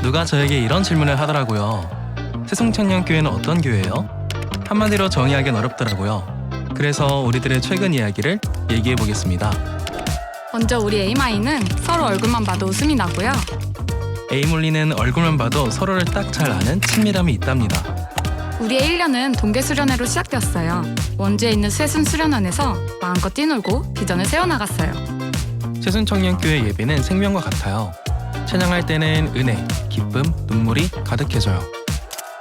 누가 저에게 이런 질문을 하더라고요. 새송청년교회는 어떤 교회예요? 한마디로 정의하기는 어렵더라고요. 그래서 우리들의 최근 이야기를 얘기해 보겠습니다. 먼저 우리 에이마이는 서로 얼굴만 봐도 웃음이 나고요. 에이몰리는 얼굴만 봐도 서로를 딱 잘 아는 친밀함이 있답니다. 우리의 1년은 동계수련회로 시작되었어요. 원주에 있는 쇠순수련원에서 마음껏 뛰놀고 비전을 세워나갔어요. 새순청년교회 예배는 생명과 같아요. 찬양할 때는 은혜, 기쁨, 눈물이 가득해져요.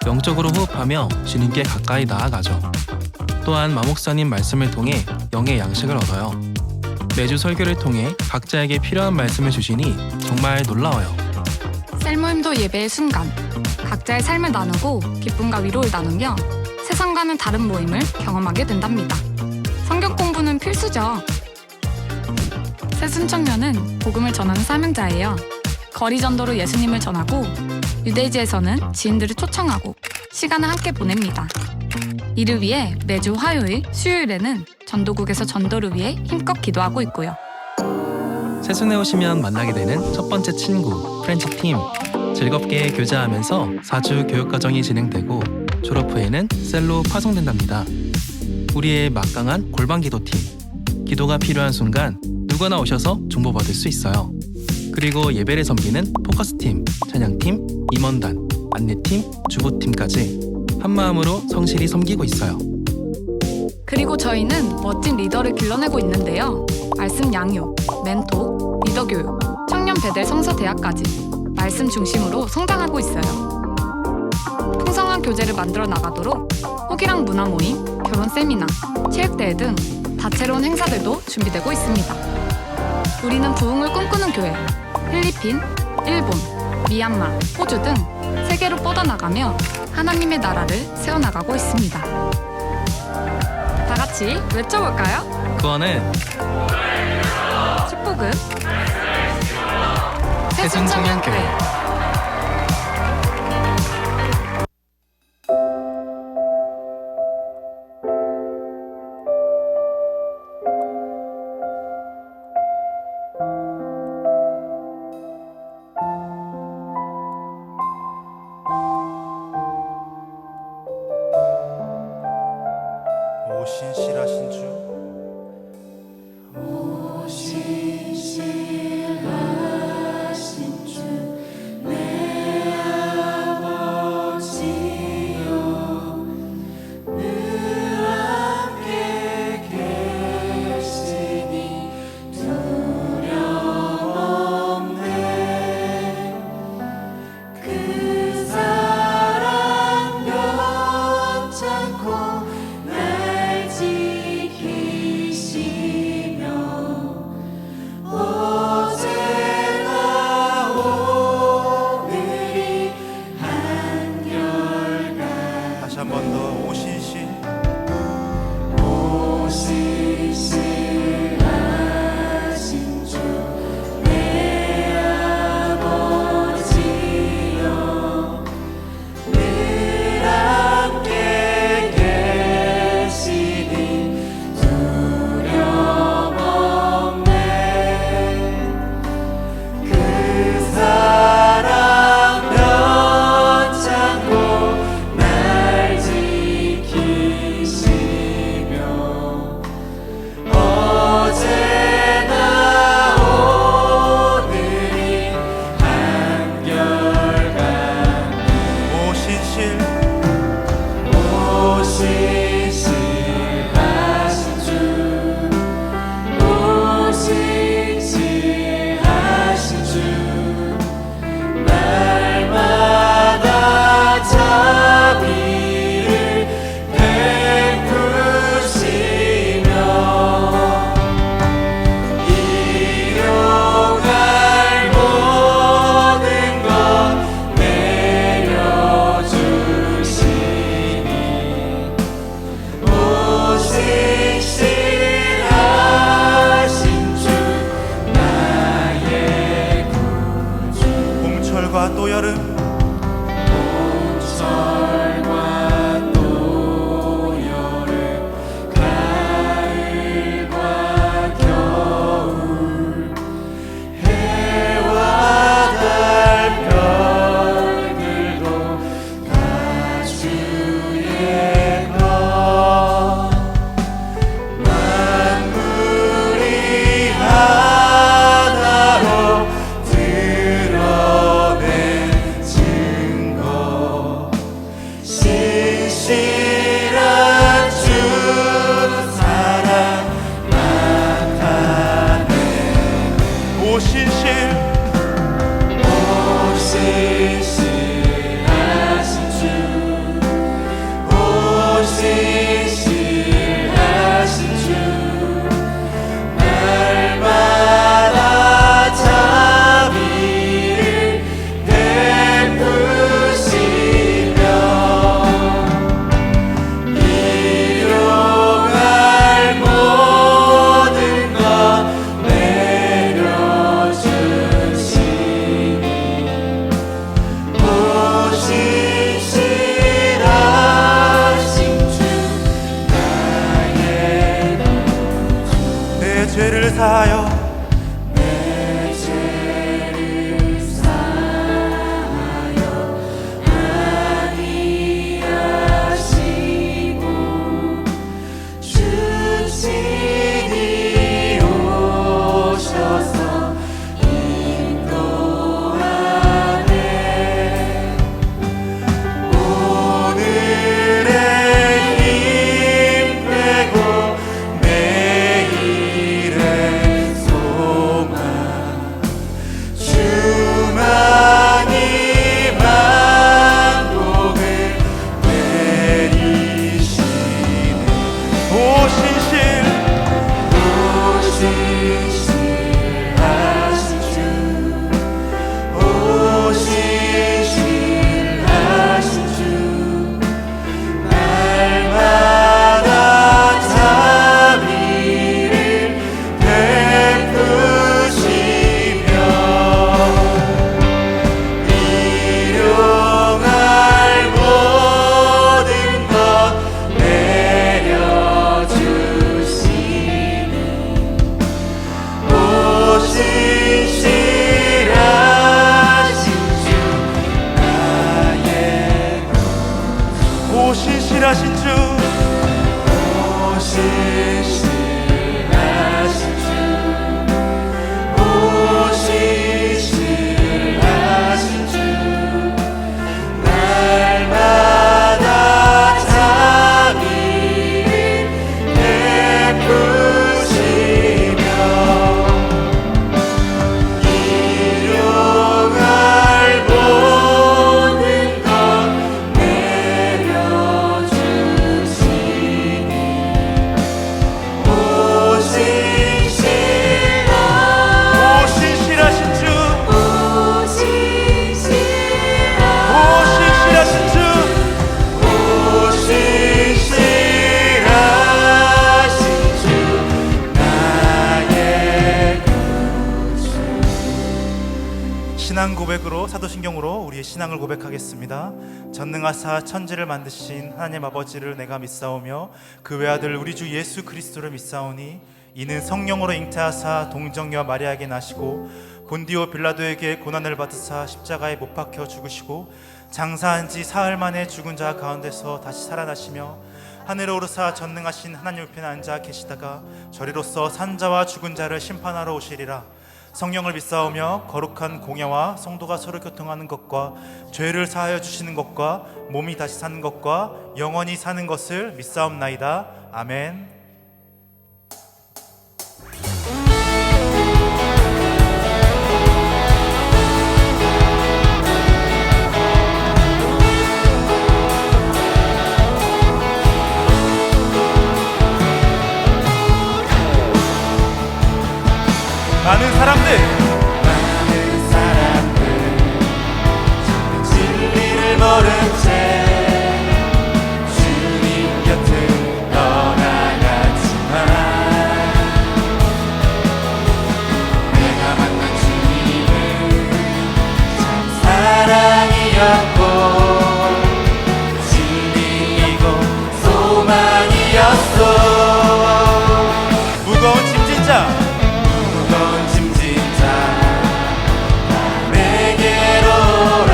영적으로 호흡하며 주님께 가까이 나아가죠. 또한 마목사님 말씀을 통해 영의 양식을 얻어요. 매주 설교를 통해 각자에게 필요한 말씀을 주시니 정말 놀라워요. 셀모임도 예배의 순간, 각자의 삶을 나누고 기쁨과 위로를 나누며 세상과는 다른 모임을 경험하게 된답니다. 성경 공부는 필수죠. 새순청년은 복음을 전하는 사명자예요. 거리 전도로 예수님을 전하고 유대지에서는 지인들을 초청하고 시간을 함께 보냅니다. 이를 위해 매주 화요일, 수요일에는 전도국에서 전도를 위해 힘껏 기도하고 있고요. 새순에 오시면 만나게 되는 첫 번째 친구, 프렌치 팀. 즐겁게 교제하면서 4주 교육과정이 진행되고 졸업 후에는 셀로 파송된답니다. 우리의 막강한 골방기도팀. 기도가 필요한 순간 누구나 오셔서 중보받을 수 있어요. 그리고 예배를 섬기는 포커스팀, 찬양팀, 임원단, 안내팀, 주보팀까지 한마음으로 성실히 섬기고 있어요. 그리고 저희는 멋진 리더를 길러내고 있는데요. 말씀 양육, 멘토, 리더 교육, 청년 배델 성서 대학까지 말씀 중심으로 성장하고 있어요. 풍성한 교재를 만들어 나가도록 호기랑 문화 모임, 결혼 세미나, 체육대회 등 다채로운 행사들도 준비되고 있습니다. 우리는 부흥을 꿈꾸는 교회, 필리핀, 일본, 미얀마, 호주 등 세계로 뻗어나가며 하나님의 나라를 세워나가고 있습니다. 다 같이 외쳐볼까요? 그거는 축복은 새순청년교회. 오 신실하신 주 한 번 더 오신신 또 여름 봄철과 또 여름 가을과 겨울 해와 달 신앙 고백으로 사도신경으로 우리의 신앙을 고백하겠습니다. 전능하사 천지를 만드신 하나님 아버지를 내가 믿사오며 그 외아들 우리 주 예수 그리스도를 믿사오니 이는 성령으로 잉태하사 동정녀 마리아에게 나시고 본디오 빌라도에게 고난을 받으사 십자가에 못 박혀 죽으시고 장사한 지 사흘 만에 죽은 자 가운데서 다시 살아나시며 하늘에 오르사 전능하신 하나님 우편에 앉아 계시다가 저리로서 산자와 죽은 자를 심판하러 오시리라. 성령을 믿사오며 거룩한 공예와 성도가 서로 교통하는 것과 죄를 사하여 주시는 것과 몸이 다시 사는 것과 영원히 사는 것을 믿사옵나이다. 아멘. 많은 사람들 진리를 모른 채 주님 곁을 떠나갔지만 내가 만난 주님은 참 사랑이었고 진리이고 소망이었어. 무거운 짐진 자 내게로 오라.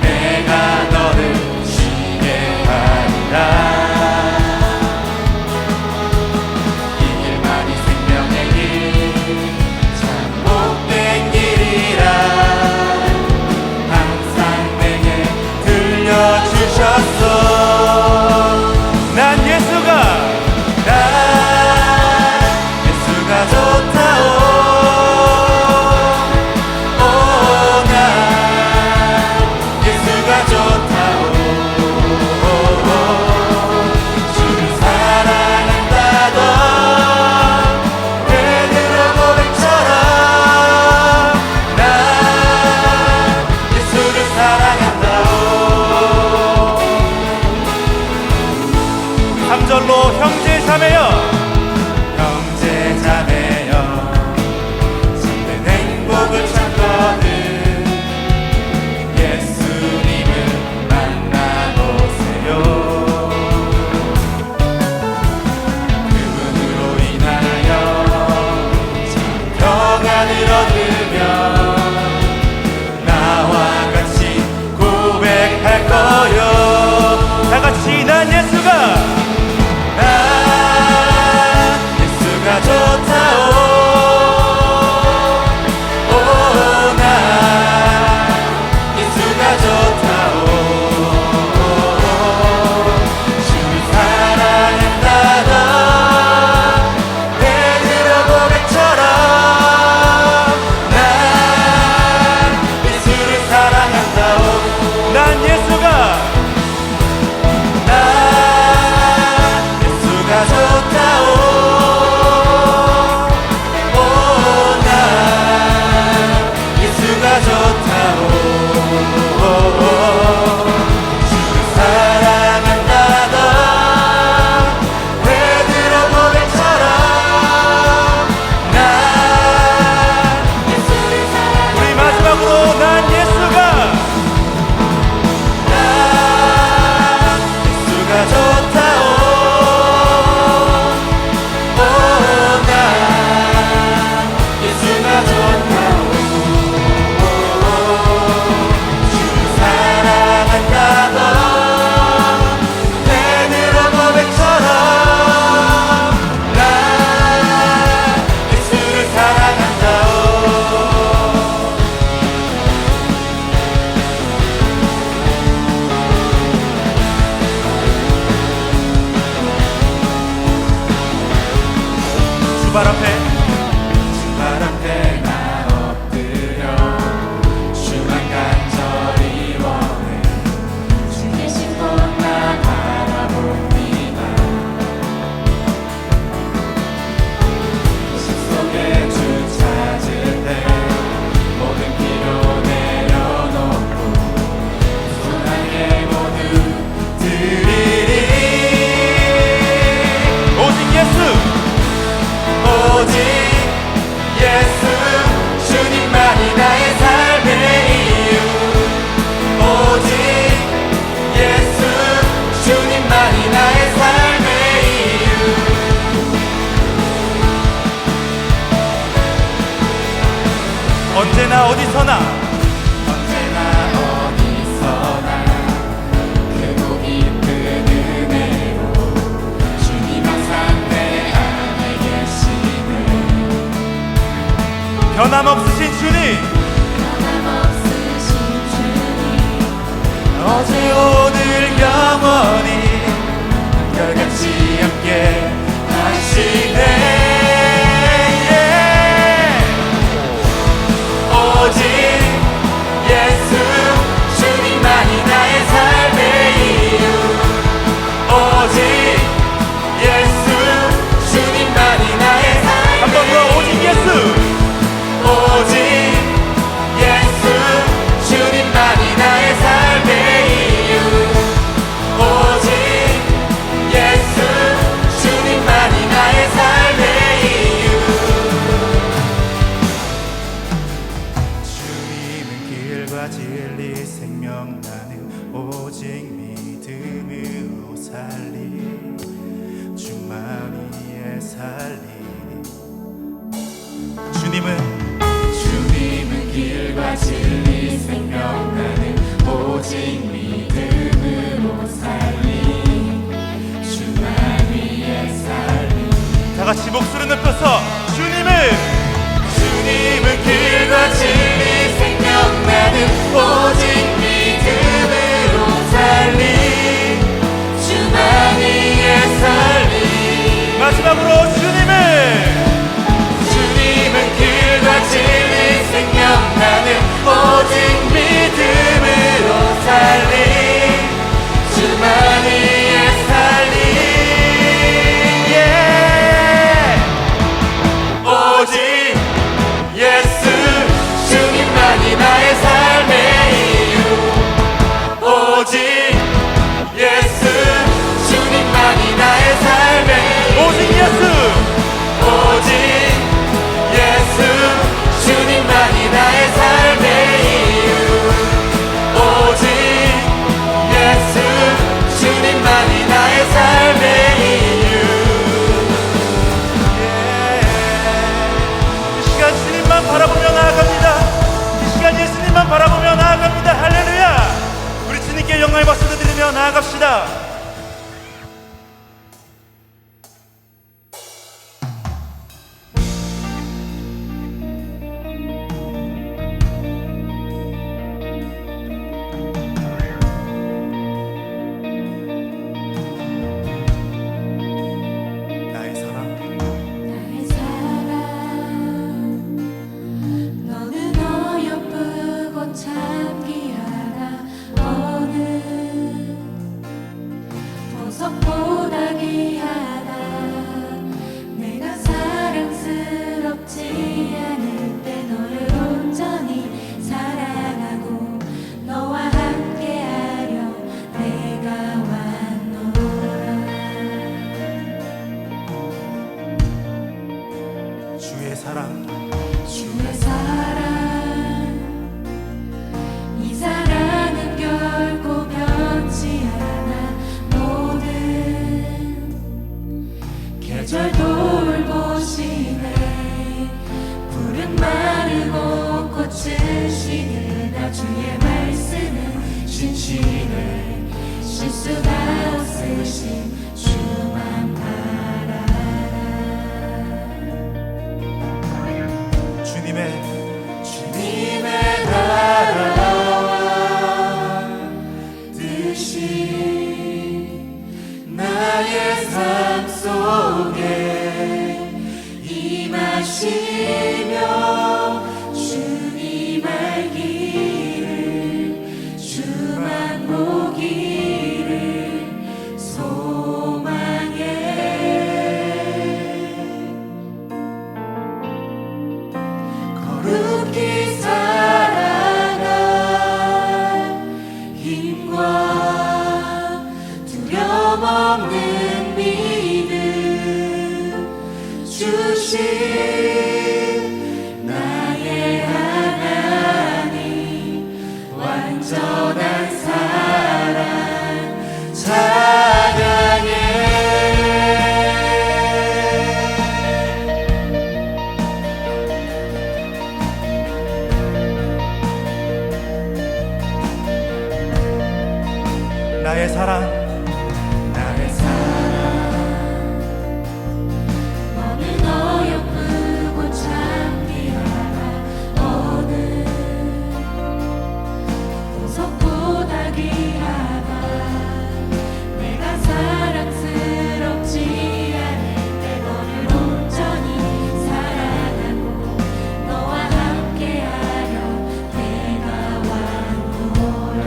내가 너를 쉬게 하리라. 이 길만이 생명의 길 참 복된 길이라. 길과 진리 생명 나는 오직 믿음으로 살리 주만이의 살리 주님은 길과 진리 생명 나는 오직 믿음으로 살리 주만 위에 살리 다 같이 목소리 높여서 주님은 길과 진리 생명 나는 오직 믿음으로 살리 주만 위에 살리 마지막으로 주님은 길과 진리 생명 나는 오직 믿음으로 살리 주만 위에 살리 오직 예수 주님만이 나의 삶의 이유 오직 예수 주님만이 나의 삶의 이유 오직 예수 주님만이 나의 삶의 이유 오직 예수 주님만이 나의 삶의 이유 이 시간 주님만 바라보며 나아갑니다. 이 시간 예수님만 바라보며 나아갑니다. 할렐루야. 우리 주님께 영광의 박수를 드리며 나아갑시다. 계절 돌보시네 푸른 마르고 꽃을 시드나 주의 말씀은 신실해 실수가 없으신 주만 바라라 주님의 나라와 뜻이 나의 삶 속에 임하시며 주님 알기를 주만 보기를 소망해 거룩히 살아갈 힘과 두려움 없는 믿음 주신 나의 하나님 완전한 사랑 찬양해 나의 사랑 너는 어여쁘고 참기하나 어느 보석보다 귀하다 내가 사랑스럽지 않을 때 너를 온전히 사랑하고 너와 함께하려 내가 왔노라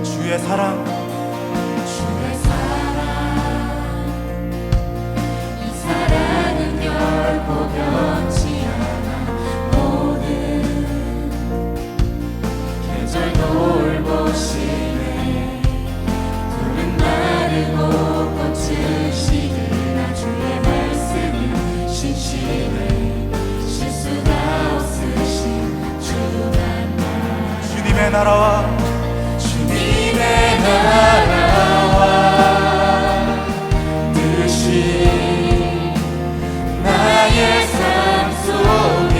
주의 사랑 이 사랑은 결코 변치 않아 모든 계절 돌보시네 푸른 마르고 꽃을 시드나 주의 말씀은 신실해 실수가 주님의 나라와 주님의 나라와 뜻이 나의 삶 속에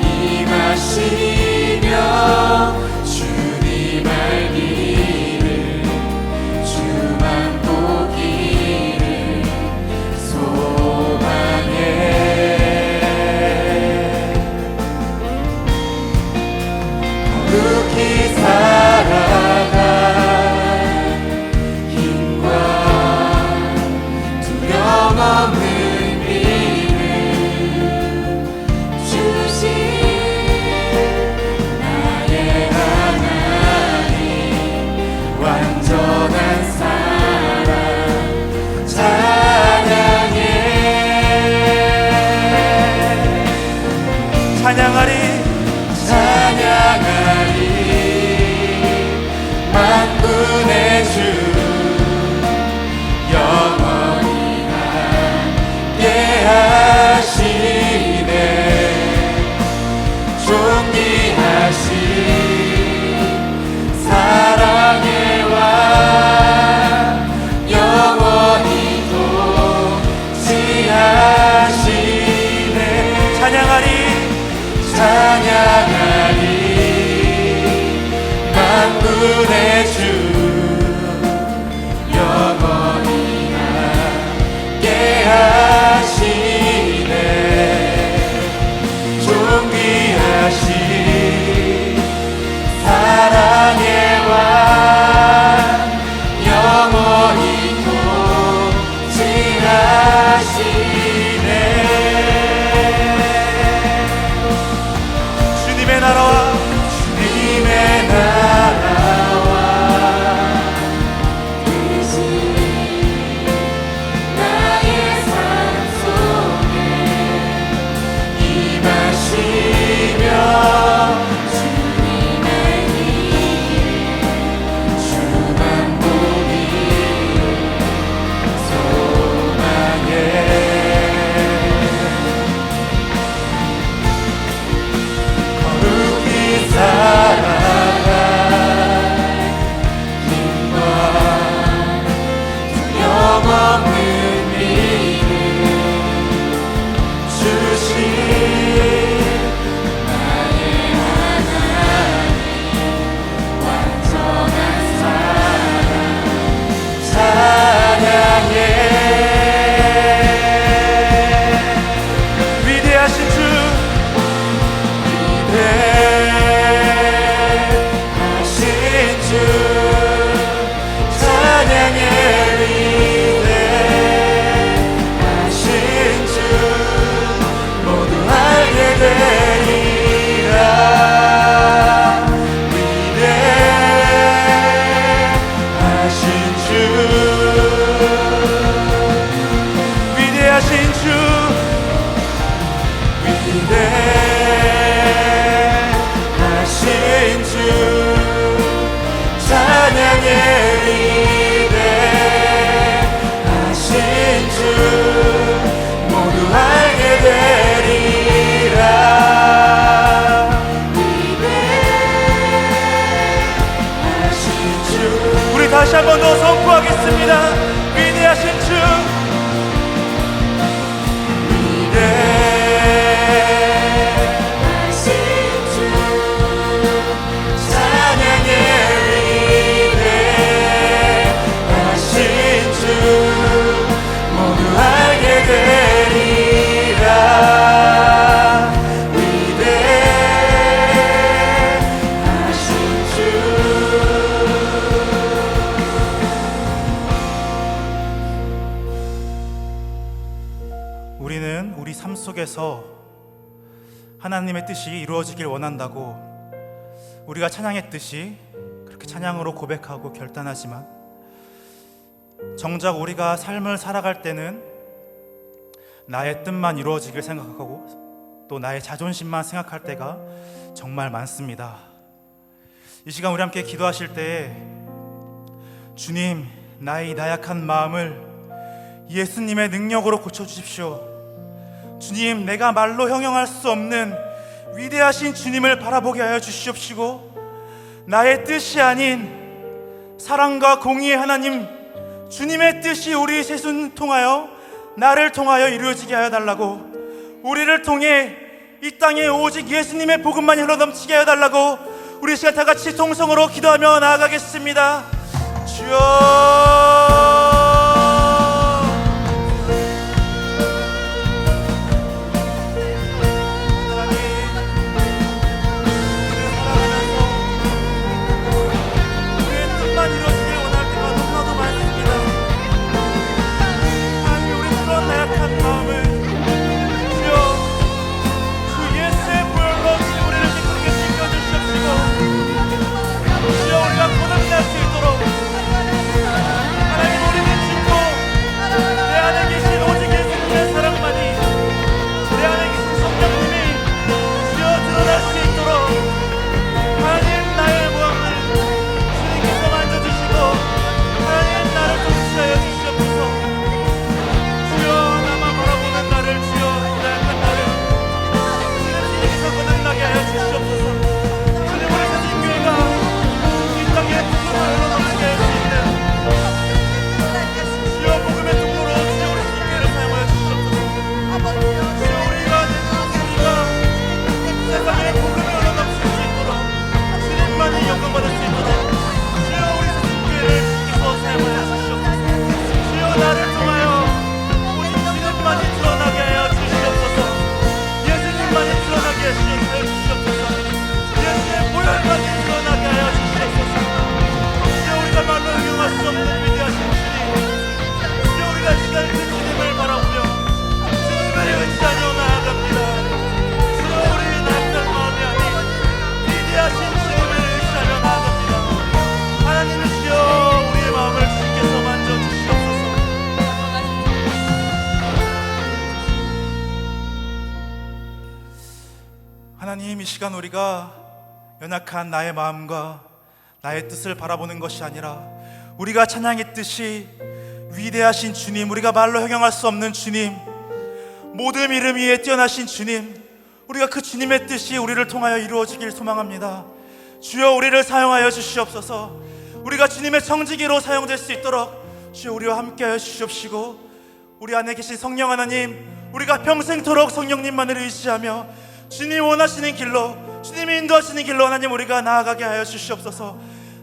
임하시며 주님 알기를 주만 보기를 소망해 거룩히 살아갈 힘과 두려움 없는 믿음 주신 나의 하나님 완전한 사랑 찬양해 찬양하리 찬양하리 만군의 주 영원히 함께하시네 존귀하신 사랑의 왕 영원히 통치하시네 찬양하리 찬양하리 만군의 주 영원히 함께하시네 존귀하신 사랑의 왕 영원히 통치하시네 주님의 나라와 주님의 나라와 뜻이 나의 삶 속에 임하시며 주님 알기를 주만 보기를 소망해 거룩히 살아갈 힘과 두려움 없는 믿음 주신 나의 하나님 완전한 사랑 찬양해 위대하신 주 위대하신 주 찬양해 위대하신 주 모두 알게 되리라 위대하신 주 위대하신 주 위대하신 주 찬양해 위대하신 주 모두 알게 되리라 위대하신 주 우리 다시 한 번 더 선포하겠습니다. 위대하신 주 위대하신 주 찬양해 위대하신 주 모두 알게 되리라 위대하신 주 우리는 우리 삶 속에서 하나님의 뜻이 이루어지길 원한다고 우리가 찬양했듯이 그렇게 찬양으로 고백하고 결단하지만 정작 우리가 삶을 살아갈 때는 나의 뜻만 이루어지길 생각하고 또 나의 자존심만 생각할 때가 정말 많습니다. 이 시간 우리 함께 기도하실 때에 주님, 나의 나약한 마음을 예수님의 능력으로 고쳐주십시오. 주님, 내가 말로 형용할 수 없는 위대하신 주님을 바라보게 하여 주시옵시고 나의 뜻이 아닌 사랑과 공의의 하나님 주님의 뜻이 우리 세순 통하여 나를 통하여 이루어지게 하여 달라고, 우리를 통해 이 땅에 오직 예수님의 복음만 흘러넘치게 하여 달라고 우리 시간 다 같이 통성으로 기도하며 나아가겠습니다. 주여, 하나님, 이 시간 우리가 연약한 나의 마음과 나의 뜻을 바라보는 것이 아니라 우리가 찬양했듯이 위대하신 주님, 우리가 말로 형용할 수 없는 주님, 모든 이름 위에 뛰어나신 주님, 우리가 그 주님의 뜻이 우리를 통하여 이루어지길 소망합니다. 주여, 우리를 사용하여 주시옵소서. 우리가 주님의 청지기로 사용될 수 있도록 주여 우리와 함께하여 주시옵시고, 우리 안에 계신 성령 하나님, 우리가 평생토록 성령님만을 의지하며 주님 원하시는 길로, 주님이 인도하시는 길로 하나님 우리가 나아가게 하여 주시옵소서.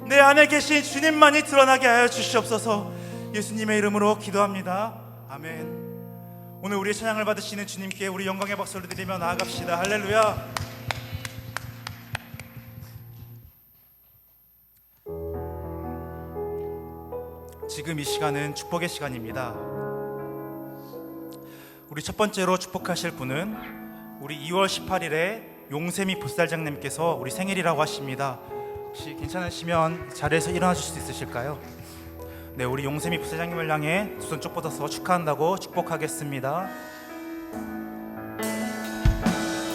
내 안에 계신 주님만이 드러나게 하여 주시옵소서. 예수님의 이름으로 기도합니다. 아멘. 오늘 우리의 찬양을 받으시는 주님께 우리 영광의 박수를 드리며 나아갑시다. 할렐루야. 지금 이 시간은 축복의 시간입니다. 우리 첫 번째로 축복하실 분은 우리 2월 18일에 용세미 보살장님께서 우리 생일이라고 하십니다. 혹시 괜찮으시면 자리에서 일어나 주실 수 있으실까요? 네, 우리 용세미 보살장님을 향해 두 손 쭉 뻗어서 축하한다고 축복하겠습니다.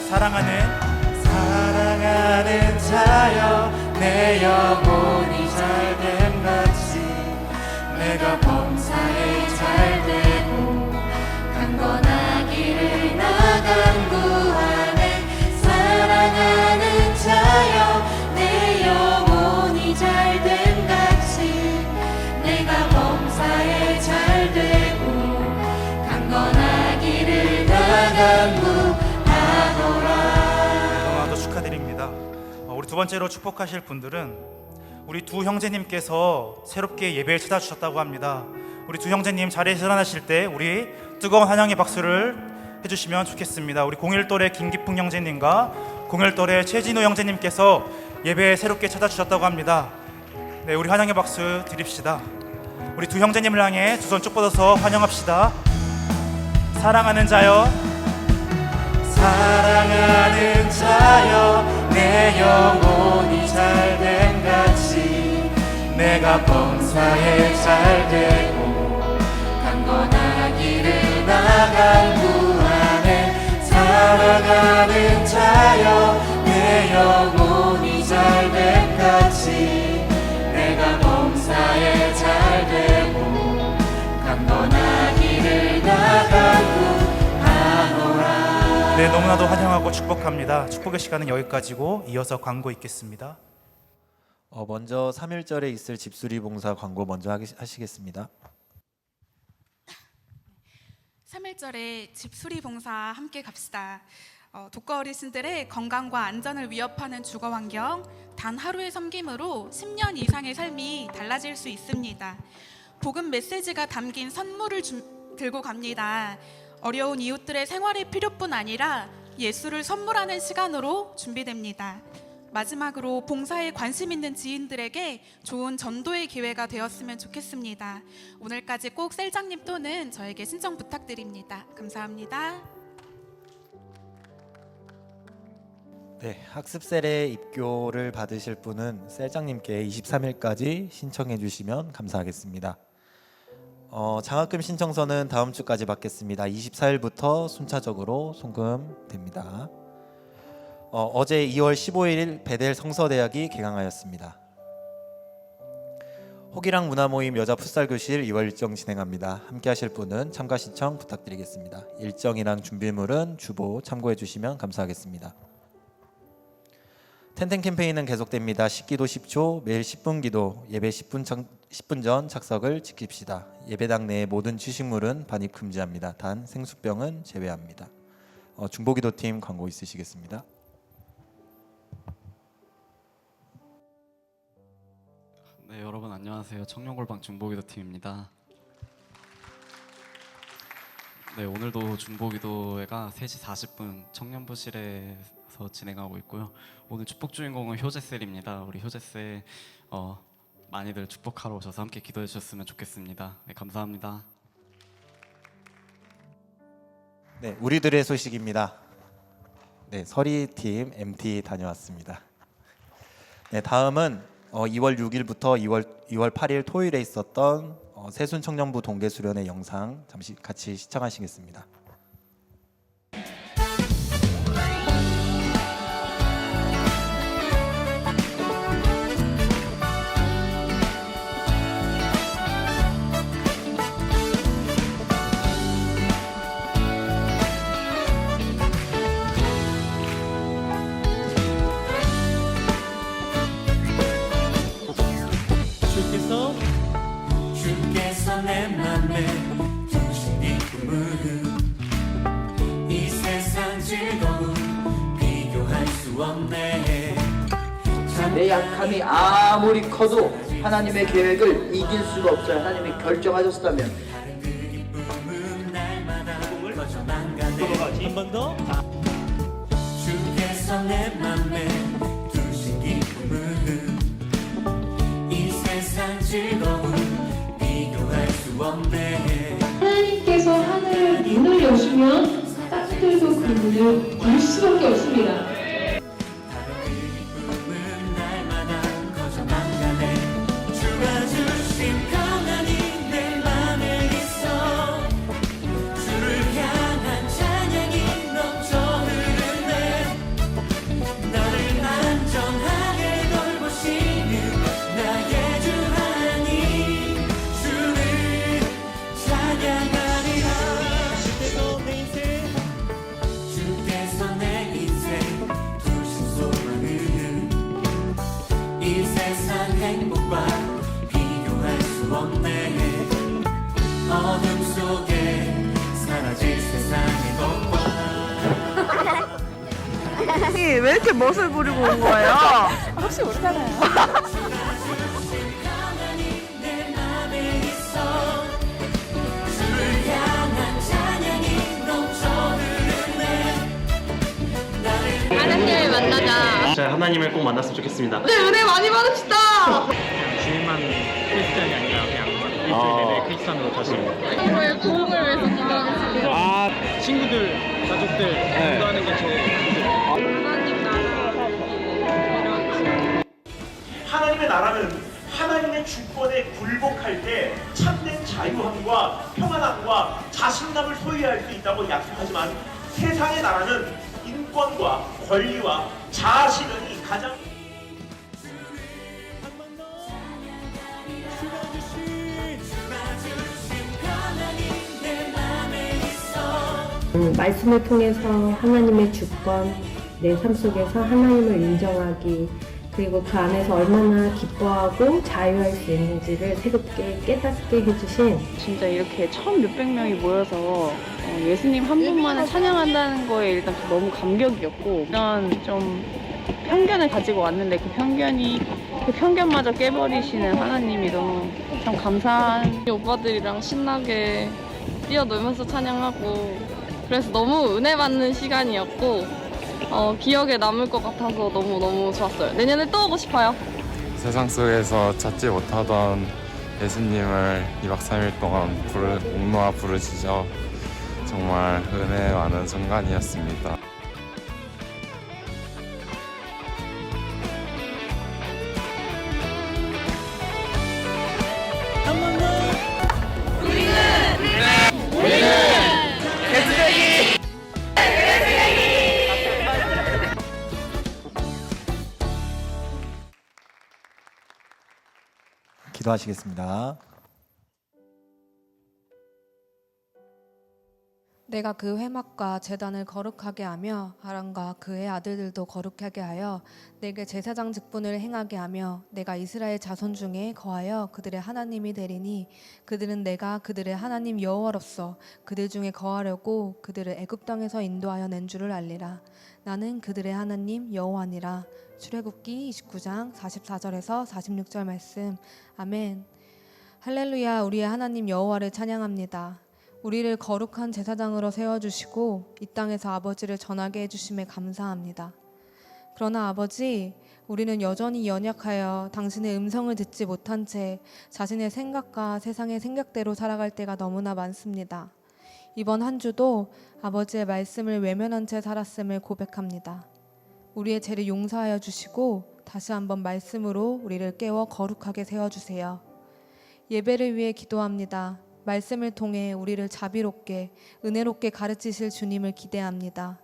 사랑하는 자여, 내 영혼이 잘됨 같이 내가 범사에 잘되고 강건하기를 나간 구하네. 사랑하는 자여, 내 영혼이 잘됨 같이 내가 범사에 잘되고 강건하기를 나간 구하노라. 너무나도 축하드립니다. 우리 두 번째로 축복하실 분들은 우리 두 형제님께서 새롭게 예배를 찾아주셨다고 합니다. 우리 두 형제님 자리에서 일어나실 때 우리 뜨거운 환영의 박수를 해주시면 좋겠습니다. 우리 01돌의 김기풍 형제님과 01돌의 최진호 형제님께서 예배에 새롭게 찾아주셨다고 합니다. 네, 우리 환영의 박수 드립시다. 우리 두 형제님을 향해 두 손 쭉 뻗어서 환영합시다. 사랑하는 자여, 사랑하는 자여, 내 영혼이 잘됨 같이 내가 범사에 잘되고 강건하기를 나간 구하네. 사랑하는 자여, 내 영혼이 잘됨 같이 내가 범사에 잘되고 강건하기를 나간 구하노라. 네, 너무 너무나도 환영하고 축복합니다. 축복의 시간은 여기까지고 이어서 광고 있겠습니다. 먼저 3.1절에 있을 집수리 봉사 광고 먼저 하시겠습니다. 3.1절에 집수리 봉사 함께 갑시다. 독거 어르신들의 건강과 안전을 위협하는 주거 환경, 단 하루의 섬김으로 10년 이상의 삶이 달라질 수 있습니다. 복음 메시지가 담긴 선물을 들고 갑니다. 어려운 이웃들의 생활의 필요뿐 아니라 예수를 선물하는 시간으로 준비됩니다. 마지막으로 봉사에 관심 있는 지인들에게 좋은 전도의 기회가 되었으면 좋겠습니다. 오늘까지 꼭 셀장님 또는 저에게 신청 부탁드립니다. 감사합니다. 네, 학습셀에 입교를 받으실 분은 셀장님께 23일까지 신청해 주시면 감사하겠습니다. 장학금 신청서는 다음 주까지 받겠습니다. 24일부터 순차적으로 송금됩니다. 어제 2월 15일 베델 성서대학이 개강하였습니다. 호기랑 문화모임 여자 풋살 교실 2월 일정 진행합니다. 함께 하실 분은 참가 신청 부탁드리겠습니다. 일정이랑 준비물은 주보 참고해 주시면 감사하겠습니다. 텐텐 캠페인은 계속됩니다. 10기도 10초, 매일 10분 기도, 예배 10분 전 착석을 지킵시다. 예배당 내의 모든 취식물은 반입 금지합니다. 단 생수병은 제외합니다. 중보기도팀 광고 있으시겠습니다. 네, 여러분 안녕하세요. 청년골방 중보기도팀입니다. 네, 오늘도 중보기도회가 3시 40분 청년부실에서 진행하고 있고요. 오늘 축복 주인공은 효제셀입니다. 우리 효제셀 많이들 축복하러 오셔서 함께 기도해 주셨으면 좋겠습니다. 네, 감사합니다. 네, 우리들의 소식입니다. 네, 서리팀 MT 다녀왔습니다. 네, 다음은 2월 6일부터 2월 8일 토요일에 있었던 새순청년부 동계수련회 영상 잠시 같이 시청하시겠습니다. 주께서 내 맘에 두신 이 꿈은 이 세상 즐거움 비교할 수 없네. 내 약함이 아무리 커도 하나님의 계획을 이길 수가 없어요. 하나님이 결정하셨다면. 그 기쁨은 날마다 퍼져만 가네. 한번 더. 주께서 내 맘에 두신 기쁨은 이 세상 즐거움 비교할 수 없네. 하나님께서 하늘을 문을 여시면 땅들도 그 문을 열 수밖에 없습니다. 주가 주신 평안이 내 맘에 있어. 주를 향한 찬양이 넘쳐 흐르네. 나를 안전하게 돌보시는 나의 주 하나님, 주를 찬양하리라. 주께서 내 인생 두신 소망은 이 세상 행복과 비교할 수 없네. 어둠 속에 사라질 세상의 것과 왜 이렇게 멋을 부리고 온 거예요? 혹시 모르잖아요. 평안이 내 맘에 있어. 주를 향한 찬양이 넘쳐 흐르네. 하나님을 만나자. 진짜 하나님을 꼭 만났으면 좋겠습니다. 네, 은혜 많이 받읍시다. 주님만 크리스찬이 아니라 그냥 일주일 내내 크리스찬으로 다시. 서로의 부흥을 위해서 기도하겠습니다. 친구들, 가족들 공부하는 게 하나님 나라 하나님의 나라는 하나님의 주권에 굴복할 때 참된 자유함과 평안함과 자신감을 소유할 수 있다고 약속하지만 세상의 나라는 인권과 권리와 자아실현이 가장 말씀을 통해서 하나님의 주권, 내 삶 속에서 하나님을 인정하기, 그리고 그 안에서 얼마나 기뻐하고 자유할 수 있는지를 새롭게 깨닫게 해주신, 진짜 이렇게 1,600 명이 모여서 예수님 한 분만을 찬양한다는 거에 일단 너무 감격이었고, 이런 좀 편견을 가지고 왔는데 그 편견마저 깨버리시는 하나님이 너무 참 감사한. 오빠들이랑 신나게 뛰어놀면서 찬양하고, 그래서 너무 은혜 받는 시간이었고 기억에 남을 것 같아서 너무너무 좋았어요. 내년에 또 오고 싶어요. 세상 속에서 찾지 못하던 예수님을 2박 3일 동안 목 놓아 부르시죠. 정말 은혜 많은 순간이었습니다. 기도하시겠습니다. 내가 그 회막과 제단을 거룩하게 하며 아람과 그의 아들들도 거룩하게 하여 내게 제사장 직분을 행하게 하며 내가 이스라엘 자손 중에 거하여 그들의 하나님이 되리니 그들은 내가 그들의 하나님 여호와로서 그들 중에 거하려고 그들을 애굽 땅에서 인도하여 낸 줄을 알리라. 나는 그들의 하나님 여호와니라. 출애굽기 29장 44절에서 46절 말씀. 아멘. 할렐루야. 우리의 하나님 여호와를 찬양합니다. 우리를 거룩한 제사장으로 세워주시고 이 땅에서 아버지를 전하게 해주심에 감사합니다. 그러나 아버지, 우리는 여전히 연약하여 당신의 음성을 듣지 못한 채 자신의 생각과 세상의 생각대로 살아갈 때가 너무나 많습니다. 이번 한 주도 아버지의 말씀을 외면한 채 살았음을 고백합니다. 우리의 죄를 용서하여 주시고 다시 한번 말씀으로 우리를 깨워 거룩하게 세워주세요. 예배를 위해 기도합니다. 말씀을 통해 우리를 자비롭게 은혜롭게 가르치실 주님을 기대합니다.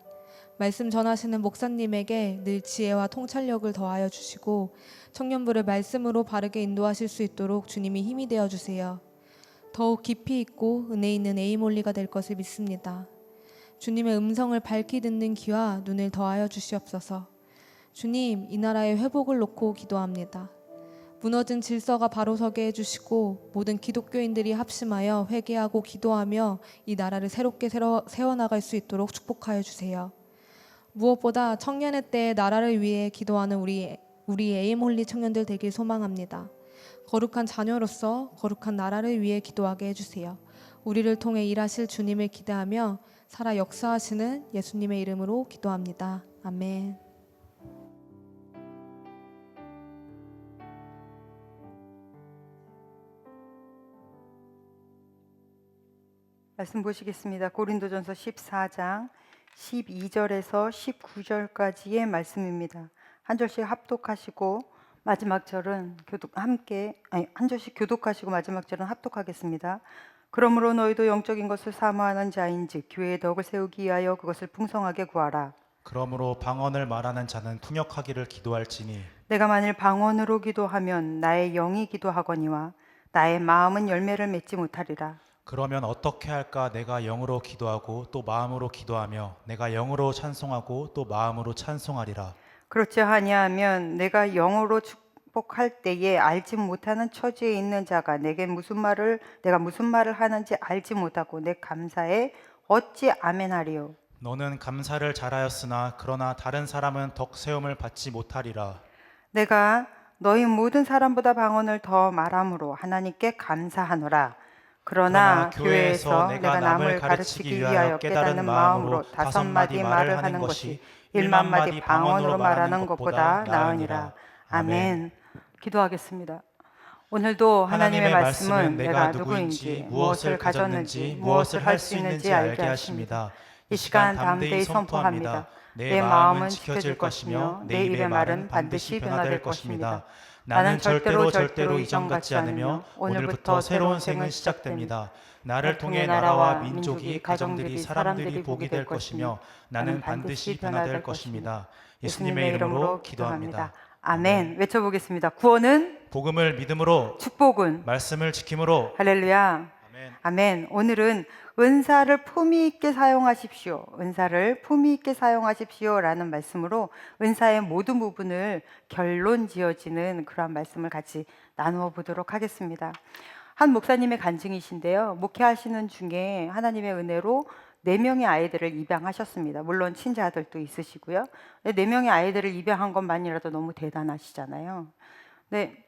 말씀 전하시는 목사님에게 늘 지혜와 통찰력을 더하여 주시고 청년부를 말씀으로 바르게 인도하실 수 있도록 주님이 힘이 되어 주세요. 더욱 깊이 있고 은혜 있는 에이몰리가 될 것을 믿습니다. 주님의 음성을 밝히 듣는 귀와 눈을 더하여 주시옵소서. 주님, 이 나라의 회복을 놓고 기도합니다. 무너진 질서가 바로 서게 해주시고 모든 기독교인들이 합심하여 회개하고 기도하며 이 나라를 새롭게 세워나갈 수 있도록 축복하여 주세요. 무엇보다 청년의 때에 나라를 위해 기도하는 우리 에임홀리 청년들 되길 소망합니다. 거룩한 자녀로서 거룩한 나라를 위해 기도하게 해주세요. 우리를 통해 일하실 주님을 기대하며 살아 역사하시는 예수님의 이름으로 기도합니다. 아멘. 말씀 보시겠습니다. 고린도전서 14장 12절에서 19절까지의 말씀입니다. 한 절씩 합독하시고 마지막 절은 한 절씩 교독하시고 마지막 절은 합독하겠습니다. 그러므로 너희도 영적인 것을 사모하는 자인즉 교회의 덕을 세우기 위하여 그것을 풍성하게 구하라. 그러므로 방언을 말하는 자는 통역하기를 기도할지니 내가 만일 방언으로 기도하면 나의 영이 기도하거니와 나의 마음은 열매를 맺지 못하리라. 그러면 어떻게 할까? 내가 영으로 기도하고 또 마음으로 기도하며 내가 영으로 찬송하고 또 마음으로 찬송하리라. 그렇지 아니하면 내가 영으로 축복할 때에 알지 못하는 처지에 있는 자가 내가 무슨 말을 하는지 알지 못하고 내 감사에 어찌 아멘하리요. 너는 감사를 잘하였으나 그러나 다른 사람은 덕 세움을 받지 못하리라. 내가 너희 모든 사람보다 방언을 더 말함으로 하나님께 감사하노라. 그러나 교회에서 내가 남을 가르치기 위하여 깨닫는 마음으로 5마디 말을 하는 것이 1만마디 방언으로 말하는 것보다 나으니라. 아멘. 기도하겠습니다. 오늘도 하나님의 말씀은 내가 누구인지, 무엇을 가졌는지, 무엇을 할 수 있는지 알게 하십니다. 이 시간 담대히 선포합니다. 내 마음은 지켜질 것이며 내 입의 말은 반드시 변화될 것입니다. 나는 절대로 이전 같지 않으며 오늘부터 새로운 생은 시작됩니다. 나를 통해 나라와 민족이, 가정들이, 사람들이 복이 될 것이며 나는 반드시 변화될 것입니다. 예수님의 이름으로 기도합니다. 아멘. 외쳐보겠습니다. 구원은 복음을 믿음으로, 축복은 말씀을 지킴으로. 할렐루야. 아멘. 아멘. 오늘은 은사를 품위 있게 사용하십시오. 은사를 품위 있게 사용하십시오라는 말씀으로 은사의 모든 부분을 결론 지어지는 그러한 말씀을 같이 나누어 보도록 하겠습니다. 한 목사님의 간증이신데요. 목회하시는 중에 하나님의 은혜로 4명의 아이들을 입양하셨습니다. 물론 친자들도 있으시고요. 4명의 아이들을 입양한 것만이라도 너무 대단하시잖아요. 네,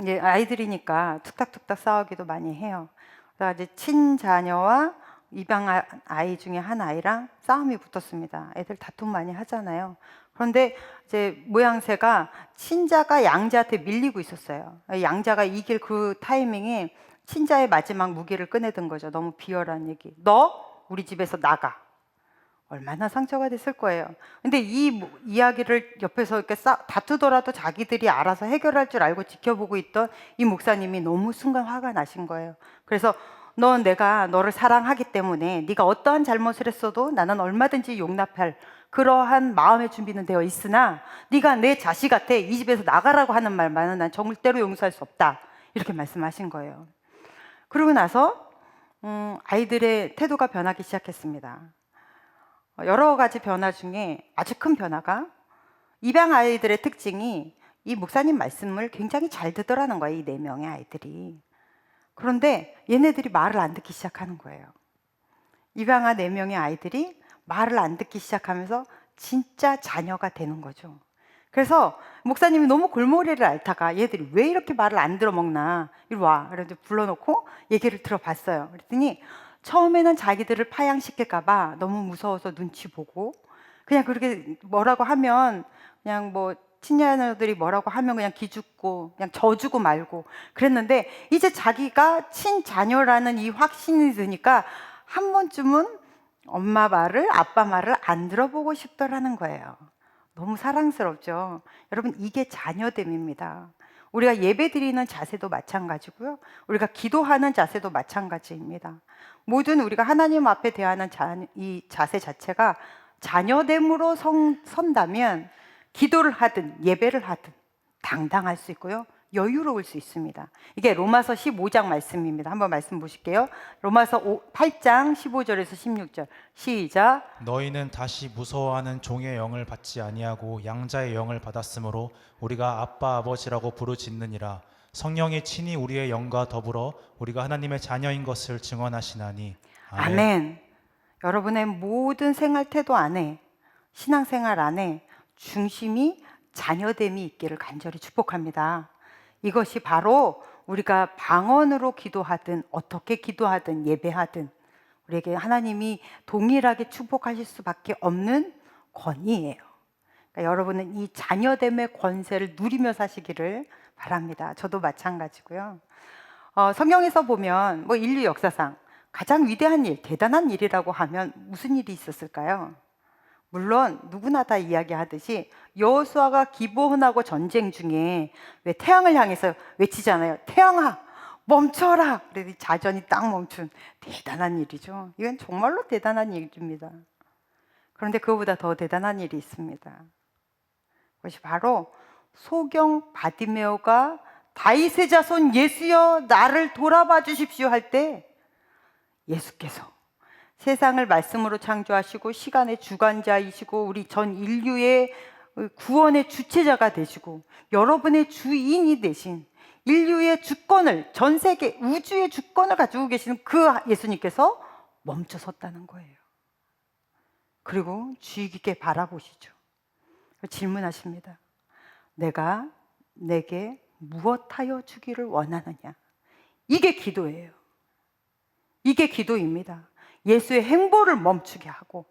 이제 아이들이니까 툭닥툭닥 싸우기도 많이 해요. 그래서 이제 친자녀와 입양 아이 중에 한 아이랑 싸움이 붙었습니다. 애들 다툼 많이 하잖아요. 그런데 이제 모양새가 친자가 양자한테 밀리고 있었어요. 양자가 이길 그 타이밍에 친자의 마지막 무기를 꺼내든 거죠. 너무 비열한 얘기. 너 우리 집에서 나가. 얼마나 상처가 됐을 거예요. 근데 이 이야기를 옆에서 이렇게 다투더라도 자기들이 알아서 해결할 줄 알고 지켜보고 있던 이 목사님이 너무 순간 화가 나신 거예요. 그래서 내가 너를 사랑하기 때문에 네가 어떠한 잘못을 했어도 나는 얼마든지 용납할 그러한 마음의 준비는 되어 있으나 네가 내 자식한테 이 집에서 나가라고 하는 말만은 난 절대로 용서할 수 없다. 이렇게 말씀하신 거예요. 그러고 나서 아이들의 태도가 변하기 시작했습니다. 여러 가지 변화 중에 아주 큰 변화가 입양 아이들의 특징이 이 목사님 말씀을 굉장히 잘 듣더라는 거예요. 이 4명의 아이들이. 그런데 얘네들이 말을 안 듣기 시작하는 거예요. 입양한 4명의 아이들이 말을 안 듣기 시작하면서 진짜 자녀가 되는 거죠. 그래서 목사님이 너무 골머리를 앓다가 얘들이 왜 이렇게 말을 안 들어먹나 이리 와. 그래서 불러놓고 얘기를 들어봤어요. 그랬더니 처음에는 자기들을 파양시킬까 봐 너무 무서워서 눈치 보고 그냥 그렇게 뭐라고 하면 그냥 뭐 친자녀들이 뭐라고 하면 그냥 기죽고 그냥 져주고 말고 그랬는데 이제 자기가 친자녀라는 이 확신이 드니까 한 번쯤은 엄마 말을 아빠 말을 안 들어보고 싶더라는 거예요. 너무 사랑스럽죠. 여러분 이게 자녀됨입니다. 우리가 예배드리는 자세도 마찬가지고요. 우리가 기도하는 자세도 마찬가지입니다. 모든 우리가 하나님 앞에 대하는 이 자세 자체가 자녀됨으로 선다면 기도를 하든 예배를 하든 당당할 수 있고요. 여유로울 수 있습니다. 이게 로마서 15장 말씀입니다. 한번 말씀 보실게요. 로마서 8장 15절에서 16절 시작. 너희는 다시 무서워하는 종의 영을 받지 아니하고 양자의 영을 받았으므로 우리가 아빠 아버지라고 부르짖느니라. 성령이 친히 우리의 영과 더불어 우리가 하나님의 자녀인 것을 증언하시나니. 아멘. 아멘. 여러분의 모든 생활 태도 안에 신앙생활 안에 중심이 자녀됨이 있기를 간절히 축복합니다. 이것이 바로 우리가 방언으로 기도하든 어떻게 기도하든 예배하든 우리에게 하나님이 동일하게 축복하실 수밖에 없는 권위예요. 그러니까 여러분은 이 자녀됨의 권세를 누리며 사시기를 바랍니다. 저도 마찬가지고요. 성경에서 보면 뭐 인류 역사상 가장 위대한 일, 대단한 일이라고 하면 무슨 일이 있었을까요? 물론 누구나 다 이야기하듯이 여호수아가 기브온하고 전쟁 중에 왜 태양을 향해서 외치잖아요. 태양아 멈춰라. 그래서 자전이 딱 멈춘 대단한 일이죠. 이건 정말로 대단한 일입니다. 그런데 그거보다 더 대단한 일이 있습니다. 그것이 바로 소경 바디메오가 다윗의 자손 예수여 나를 돌아봐 주십시오 할 때 예수께서 세상을 말씀으로 창조하시고 시간의 주관자이시고 우리 전 인류의 구원의 주체자가 되시고 여러분의 주인이 되신 인류의 주권을 전 세계 우주의 주권을 가지고 계시는 그 예수님께서 멈춰 섰다는 거예요. 그리고 주의 깊게 바라보시죠. 질문하십니다. 내가 내게 무엇하여 주기를 원하느냐? 이게 기도예요. 이게 기도입니다. 예수의 행보를 멈추게 하고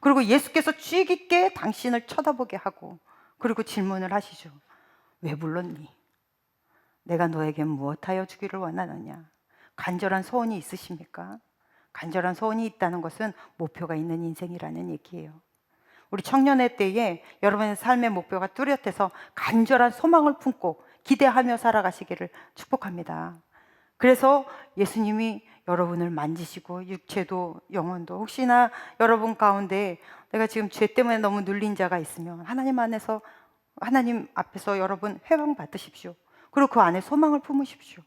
그리고 예수께서 주의 깊게 당신을 쳐다보게 하고 그리고 질문을 하시죠. 왜 불렀니? 내가 너에게 무엇하여 주기를 원하느냐? 간절한 소원이 있으십니까? 간절한 소원이 있다는 것은 목표가 있는 인생이라는 얘기예요. 우리 청년의 때에 여러분의 삶의 목표가 뚜렷해서 간절한 소망을 품고 기대하며 살아가시기를 축복합니다. 그래서 예수님이 여러분을 만지시고 육체도 영혼도 혹시나 여러분 가운데 내가 지금 죄 때문에 너무 눌린 자가 있으면 하나님 앞에서 여러분 회방 받으십시오. 그리고 그 안에 소망을 품으십시오.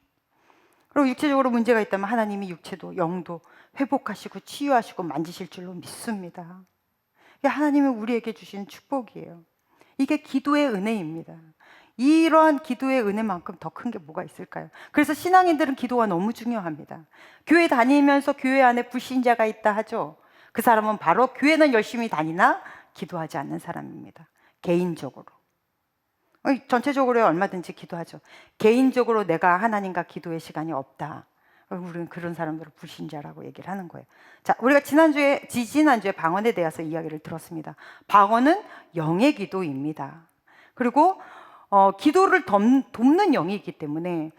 그리고 육체적으로 문제가 있다면 하나님이 육체도 영도 회복하시고 치유하시고 만지실 줄로 믿습니다. 이게 하나님이 우리에게 주신 축복이에요. 이게 기도의 은혜입니다. 이러한 기도의 은혜만큼 더 큰 게 뭐가 있을까요? 그래서 신앙인들은 기도가 너무 중요합니다. 교회 다니면서 교회 안에 불신자가 있다 하죠. 그 사람은 바로 교회는 열심히 다니나 기도하지 않는 사람입니다. 개인적으로. 전체적으로 얼마든지 기도하죠. 개인적으로 내가 하나님과 기도의 시간이 없다. 우리는 그런 사람들을 불신자라고 얘기를 하는 거예요. 자, 우리가 지지난주에 방언에 대해서 이야기를 들었습니다. 방언은 영의 기도입니다. 그리고 기도를 돕는 영이기 때문에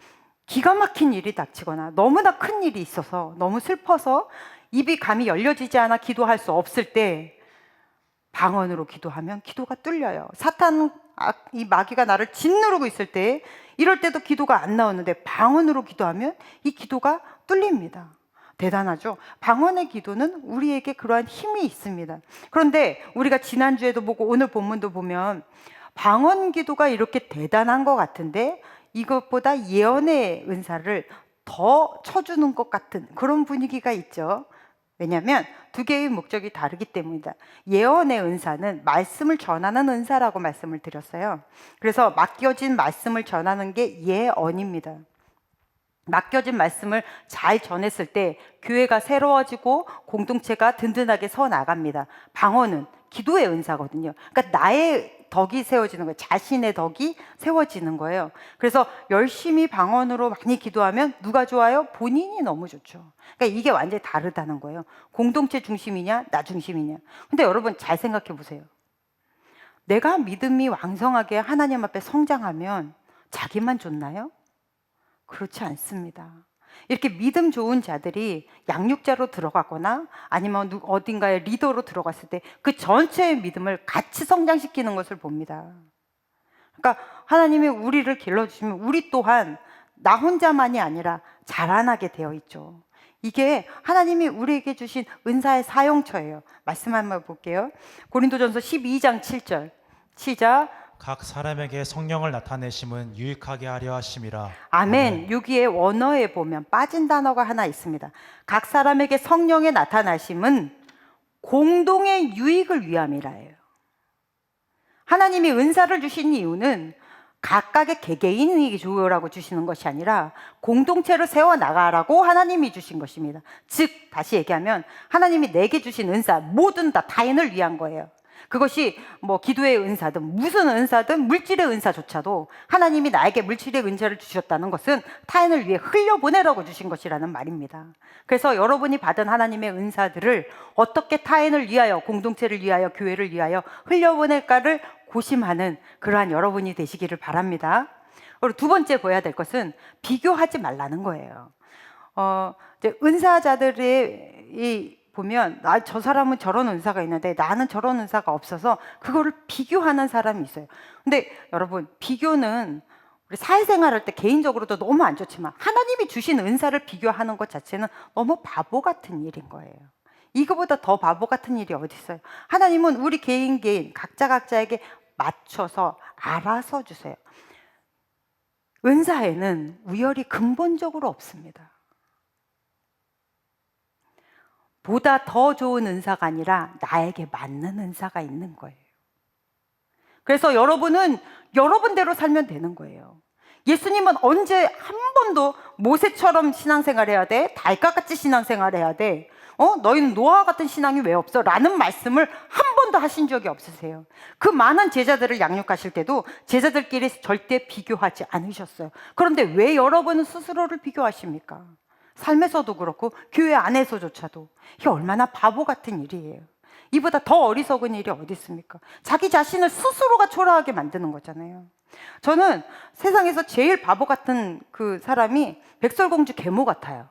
기가 막힌 일이 닥치거나 너무나 큰 일이 있어서 너무 슬퍼서 입이 감이 열려지지 않아 기도할 수 없을 때 방언으로 기도하면 기도가 뚫려요. 사탄 이 마귀가 나를 짓누르고 있을 때 이럴 때도 기도가 안 나오는데 방언으로 기도하면 이 기도가 뚫립니다. 대단하죠? 방언의 기도는 우리에게 그러한 힘이 있습니다. 그런데 우리가 지난주에도 보고 오늘 본문도 보면 방언 기도가 이렇게 대단한 것 같은데 이것보다 예언의 은사를 더 쳐주는 것 같은 그런 분위기가 있죠. 왜냐하면 두 개의 목적이 다르기 때문이다. 예언의 은사는 말씀을 전하는 은사라고 말씀을 드렸어요. 그래서 맡겨진 말씀을 전하는 게 예언입니다. 맡겨진 말씀을 잘 전했을 때 교회가 새로워지고 공동체가 든든하게 서 나갑니다. 방언은 기도의 은사거든요. 그러니까 나의 덕이 세워지는 거예요. 자신의 덕이 세워지는 거예요. 그래서 열심히 방언으로 많이 기도하면 누가 좋아요? 본인이 너무 좋죠. 그러니까 이게 완전히 다르다는 거예요. 공동체 중심이냐, 나 중심이냐. 근데 여러분 잘 생각해 보세요. 내가 믿음이 왕성하게 하나님 앞에 성장하면 자기만 좋나요? 그렇지 않습니다. 이렇게 믿음 좋은 자들이 양육자로 들어가거나 아니면 어딘가에 리더로 들어갔을 때 그 전체의 믿음을 같이 성장시키는 것을 봅니다. 그러니까 하나님이 우리를 길러주시면 우리 또한 나 혼자만이 아니라 자라나게 되어 있죠. 이게 하나님이 우리에게 주신 은사의 사용처예요. 말씀 한번 볼게요. 고린도전서 12장 7절 시작. 각 사람에게 성령을 나타내심은 유익하게 하려 하심이라. 아멘. 여기에 원어에 보면 빠진 단어가 하나 있습니다. 각 사람에게 성령의 나타나심은 공동의 유익을 위함이라예요. 하나님이 은사를 주신 이유는 각각의 개개인이 좋으라고 주시는 것이 아니라 공동체를 세워나가라고 하나님이 주신 것입니다. 즉 다시 얘기하면 하나님이 내게 주신 은사 모든 다 타인을 위한 거예요. 그것이 뭐 기도의 은사든 무슨 은사든 물질의 은사조차도 하나님이 나에게 물질의 은사를 주셨다는 것은 타인을 위해 흘려보내라고 주신 것이라는 말입니다. 그래서 여러분이 받은 하나님의 은사들을 어떻게 타인을 위하여, 공동체를 위하여, 교회를 위하여 흘려보낼까를 고심하는 그러한 여러분이 되시기를 바랍니다. 그리고 두 번째 보여야 될 것은 비교하지 말라는 거예요. 이제 은사자들의 보면 저 사람은 저런 은사가 있는데 나는 저런 은사가 없어서 그거를 비교하는 사람이 있어요. 근데 여러분 비교는 우리 사회생활할 때 개인적으로도 너무 안 좋지만 하나님이 주신 은사를 비교하는 것 자체는 너무 바보 같은 일인 거예요. 이거보다 더 바보 같은 일이 어디 있어요? 하나님은 우리 개인 각자에게 맞춰서 알아서 주세요. 은사에는 우열이 근본적으로 없습니다. 보다 더 좋은 은사가 아니라 나에게 맞는 은사가 있는 거예요. 그래서 여러분은 여러분대로 살면 되는 거예요. 예수님은 언제 한 번도 모세처럼 신앙생활해야 돼? 달까같이 신앙생활해야 돼? 너희는 노아와 같은 신앙이 왜 없어? 라는 말씀을 한 번도 하신 적이 없으세요. 그 많은 제자들을 양육하실 때도 제자들끼리 절대 비교하지 않으셨어요. 그런데 왜 여러분은 스스로를 비교하십니까? 삶에서도 그렇고 교회 안에서조차도 이게 얼마나 바보 같은 일이에요. 이보다 더 어리석은 일이 어디 있습니까? 자기 자신을 스스로가 초라하게 만드는 거잖아요. 저는 세상에서 제일 바보 같은 그 사람이 백설공주 계모 같아요.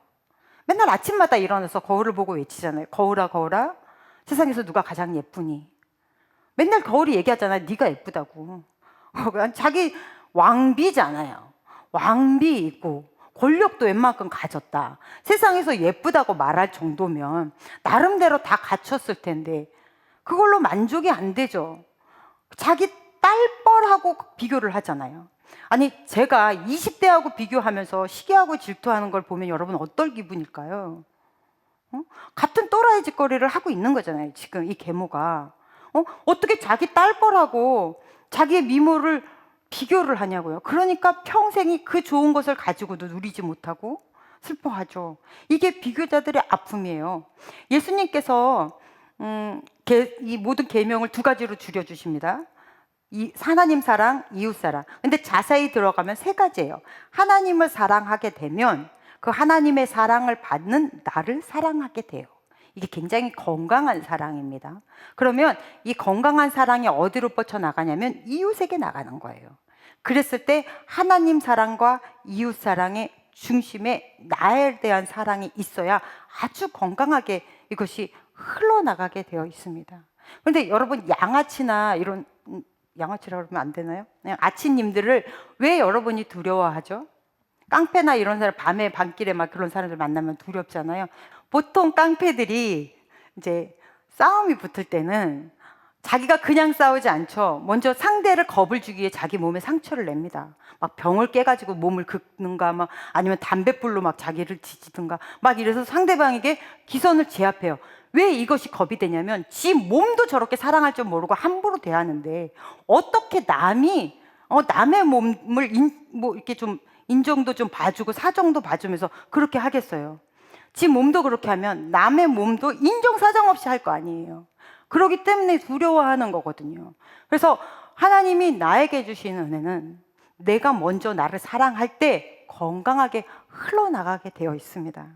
맨날 아침마다 일어나서 거울을 보고 외치잖아요. 거울아 거울아 세상에서 누가 가장 예쁘니? 맨날 거울이 얘기하잖아요. 네가 예쁘다고. 자기 왕비잖아요. 왕비 있고 권력도 웬만큼 가졌다. 세상에서 예쁘다고 말할 정도면 나름대로 다 갖췄을 텐데 그걸로 만족이 안 되죠. 자기 딸뻘하고 비교를 하잖아요. 아니 제가 20대하고 비교하면서 시기하고 질투하는 걸 보면 여러분 어떨 기분일까요? 같은 또라이 짓거리를 하고 있는 거잖아요. 지금 이 계모가 어떻게 자기 딸뻘하고 자기의 미모를 비교를 하냐고요. 그러니까 평생이 그 좋은 것을 가지고도 누리지 못하고 슬퍼하죠. 이게 비교자들의 아픔이에요. 예수님께서 이 모든 계명을 두 가지로 줄여주십니다. 하나님 사랑, 이웃 사랑. 근데 자세히 들어가면 세 가지예요. 하나님을 사랑하게 되면 그 하나님의 사랑을 받는 나를 사랑하게 돼요. 이게 굉장히 건강한 사랑입니다. 그러면 이 건강한 사랑이 어디로 뻗쳐나가냐면 이웃에게 나가는 거예요. 그랬을 때 하나님 사랑과 이웃 사랑의 중심에 나에 대한 사랑이 있어야 아주 건강하게 이것이 흘러나가게 되어 있습니다. 그런데 여러분 양아치나 이런 양아치라고 그러면 안 되나요? 그냥 아치님들을 왜 여러분이 두려워하죠? 깡패나 이런 사람 밤에 밤길에 막 그런 사람들 만나면 두렵잖아요. 보통 깡패들이 이제 싸움이 붙을 때는 자기가 그냥 싸우지 않죠. 먼저 상대를 겁을 주기 위해 자기 몸에 상처를 냅니다. 막 병을 깨가지고 몸을 긁는가, 막 아니면 담뱃불로 막 자기를 지지든가, 막 이래서 상대방에게 기선을 제압해요. 왜 이것이 겁이 되냐면 지 몸도 저렇게 사랑할 줄 모르고 함부로 대하는데 어떻게 남의 몸을 뭐 이렇게 좀 인정도 좀 봐주고 사정도 봐주면서 그렇게 하겠어요. 지 몸도 그렇게 하면 남의 몸도 인정사정 없이 할 거 아니에요. 그렇기 때문에 두려워하는 거거든요. 그래서 하나님이 나에게 주신 은혜는 내가 먼저 나를 사랑할 때 건강하게 흘러나가게 되어 있습니다.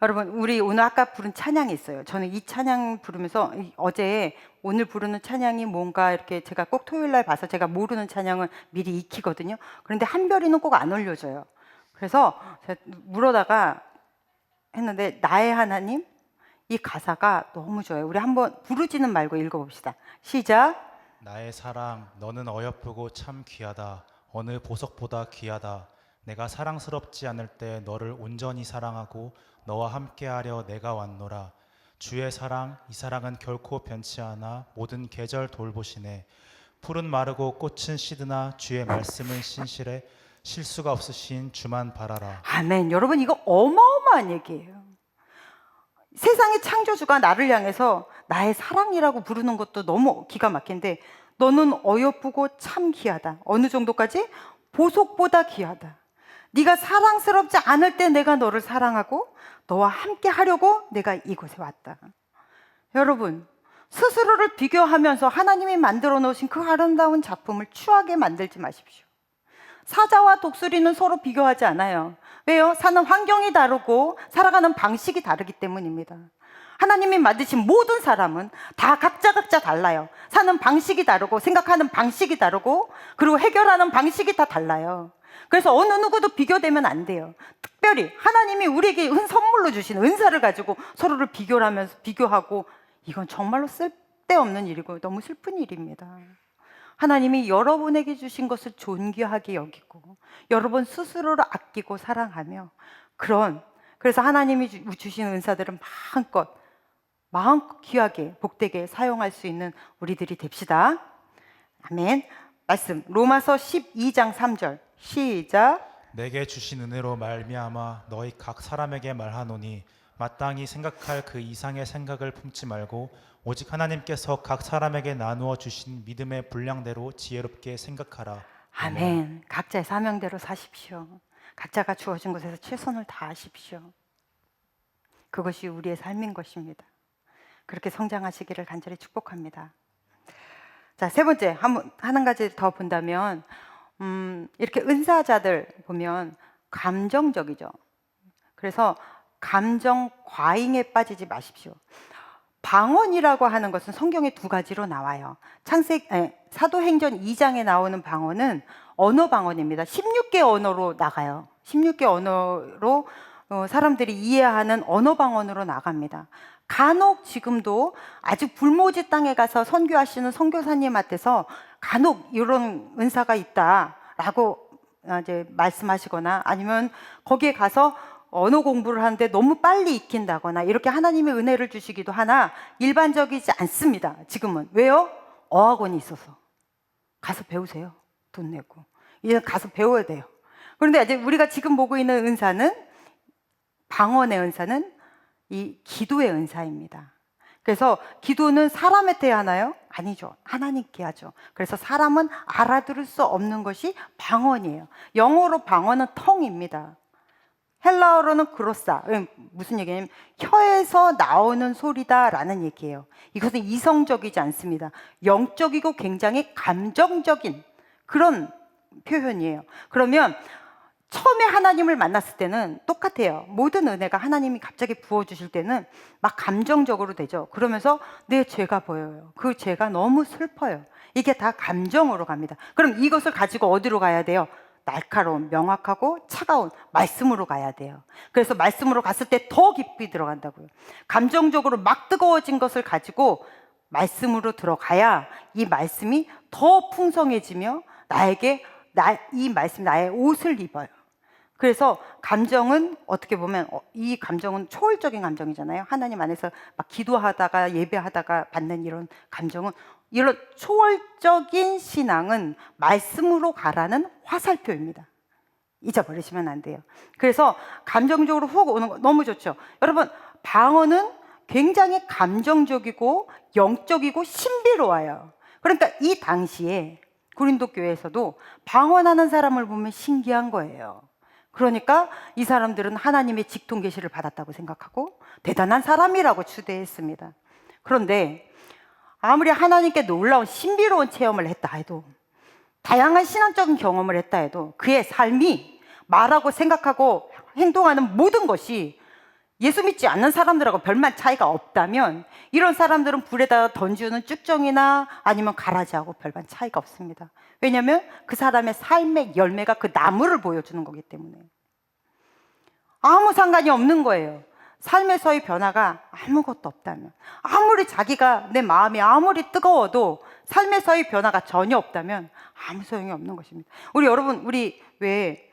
여러분, 우리 오늘 아까 부른 찬양이 있어요. 저는 이 찬양 부르면서 어제 오늘 부르는 찬양이 뭔가 이렇게 제가 꼭 토요일 날 봐서 제가 모르는 찬양은 미리 익히거든요. 그런데 한별이는 꼭 안 올려줘요. 그래서 제가 물어다가 했는데 나의 하나님, 이 가사가 너무 좋아요. 우리 한번 부르지는 말고 읽어봅시다. 시작. 나의 사랑, 너는 어여쁘고 참 귀하다. 어느 보석보다 귀하다. 내가 사랑스럽지 않을 때 너를 온전히 사랑하고 너와 함께하려 내가 왔노라. 주의 사랑, 이 사랑은 결코 변치 않아 모든 계절 돌보시네. 풀은 마르고 꽃은 시드나 주의 말씀은 신실해. 실수가 없으신 주만 바라라. 아멘. 여러분, 이거 어마어마한 얘기예요. 세상의 창조주가 나를 향해서 나의 사랑이라고 부르는 것도 너무 기가 막힌데 너는 어여쁘고 참 귀하다. 어느 정도까지? 보석보다 귀하다. 네가 사랑스럽지 않을 때 내가 너를 사랑하고 너와 함께 하려고 내가 이곳에 왔다. 여러분, 스스로를 비교하면서 하나님이 만들어 놓으신 그 아름다운 작품을 추하게 만들지 마십시오. 사자와 독수리는 서로 비교하지 않아요. 왜요? 사는 환경이 다르고 살아가는 방식이 다르기 때문입니다. 하나님이 만드신 모든 사람은 다 각자 달라요. 사는 방식이 다르고 생각하는 방식이 다르고 그리고 해결하는 방식이 다 달라요. 그래서 어느 누구도 비교되면 안 돼요. 특별히 하나님이 우리에게 선물로 주신 은사를 가지고 서로를 비교하고 이건 정말로 쓸데없는 일이고 너무 슬픈 일입니다. 하나님이 여러분에게 주신 것을 존귀하게 여기고 여러분 스스로를 아끼고 사랑하며 그래서 하나님이 주신 은사들은 마음껏 귀하게 복되게 사용할 수 있는 우리들이 됩시다. 아멘. 말씀 로마서 12장 3절 시작. 내게 주신 은혜로 말미암아 너희 각 사람에게 말하노니 마땅히 생각할 그 이상의 생각을 품지 말고 오직 하나님께서 각 사람에게 나누어 주신 믿음의 분량대로 지혜롭게 생각하라. 아멘. 각자의 사명대로 사십시오. 각자가 주어진 곳에서 최선을 다하십시오. 그것이 우리의 삶인 것입니다. 그렇게 성장하시기를 간절히 축복합니다. 자, 세 번째 한 가지 더 본다면 이렇게 은사자들 보면 감정적이죠. 그래서 감정 과잉에 빠지지 마십시오. 방언이라고 하는 것은 성경에 두 가지로 나와요. 사도행전 2장에 나오는 방언은 언어 방언입니다. 16개 언어로 나가요. 16개 언어로 사람들이 이해하는 언어 방언으로 나갑니다. 간혹 지금도 아직 불모지 땅에 가서 선교하시는 선교사님한테서 간혹 이런 은사가 있다라고 이제 말씀하시거나 아니면 거기에 가서 언어 공부를 하는데 너무 빨리 익힌다거나 이렇게 하나님의 은혜를 주시기도 하나 일반적이지 않습니다. 지금은. 왜요? 어학원이 있어서. 가서 배우세요. 돈 내고. 이제 가서 배워야 돼요. 그런데 이제 우리가 지금 보고 있는 은사는, 방언의 은사는 이 기도의 은사입니다. 그래서 기도는 사람한테 하나요? 아니죠. 하나님께 하죠. 그래서 사람은 알아들을 수 없는 것이 방언이에요. 영어로 방언은 텅입니다. 헬라어로는 그로사. 무슨 얘기냐면 혀에서 나오는 소리다라는 얘기예요. 이것은 이성적이지 않습니다. 영적이고 굉장히 감정적인 그런 표현이에요. 그러면 처음에 하나님을 만났을 때는 똑같아요. 모든 은혜가 하나님이 갑자기 부어주실 때는 막 감정적으로 되죠. 그러면서 내 죄가 보여요. 그 죄가 너무 슬퍼요. 이게 다 감정으로 갑니다. 그럼 이것을 가지고 어디로 가야 돼요? 날카로운, 명확하고 차가운 말씀으로 가야 돼요. 그래서 말씀으로 갔을 때 더 깊이 들어간다고요. 감정적으로 막 뜨거워진 것을 가지고 말씀으로 들어가야 이 말씀이 더 풍성해지며 이 말씀이 나의 옷을 입어요. 그래서 감정은 어떻게 보면 이 감정은 초월적인 감정이잖아요. 하나님 안에서 막 기도하다가 예배하다가 받는 이런 감정은, 이런 초월적인 신앙은 말씀으로 가라는 화살표입니다. 잊어버리시면 안 돼요. 그래서 감정적으로 훅 오는 거 너무 좋죠. 여러분, 방언은 굉장히 감정적이고 영적이고 신비로워요. 그러니까 이 당시에 고린도 교회에서도 방언하는 사람을 보면 신기한 거예요. 그러니까 이 사람들은 하나님의 직통 계시를 받았다고 생각하고 대단한 사람이라고 추대했습니다. 그런데 아무리 하나님께 놀라운 신비로운 체험을 했다 해도, 다양한 신앙적인 경험을 했다 해도 그의 삶이 말하고 생각하고 행동하는 모든 것이 예수 믿지 않는 사람들하고 별반 차이가 없다면 이런 사람들은 불에다 던지는 쭉정이나 아니면 가라지하고 별반 차이가 없습니다. 왜냐하면 그 사람의 삶의 열매가 그 나무를 보여주는 거기 때문에 아무 상관이 없는 거예요. 삶에서의 변화가 아무것도 없다면, 아무리 자기가, 내 마음이 아무리 뜨거워도 삶에서의 변화가 전혀 없다면 아무 소용이 없는 것입니다. 우리 왜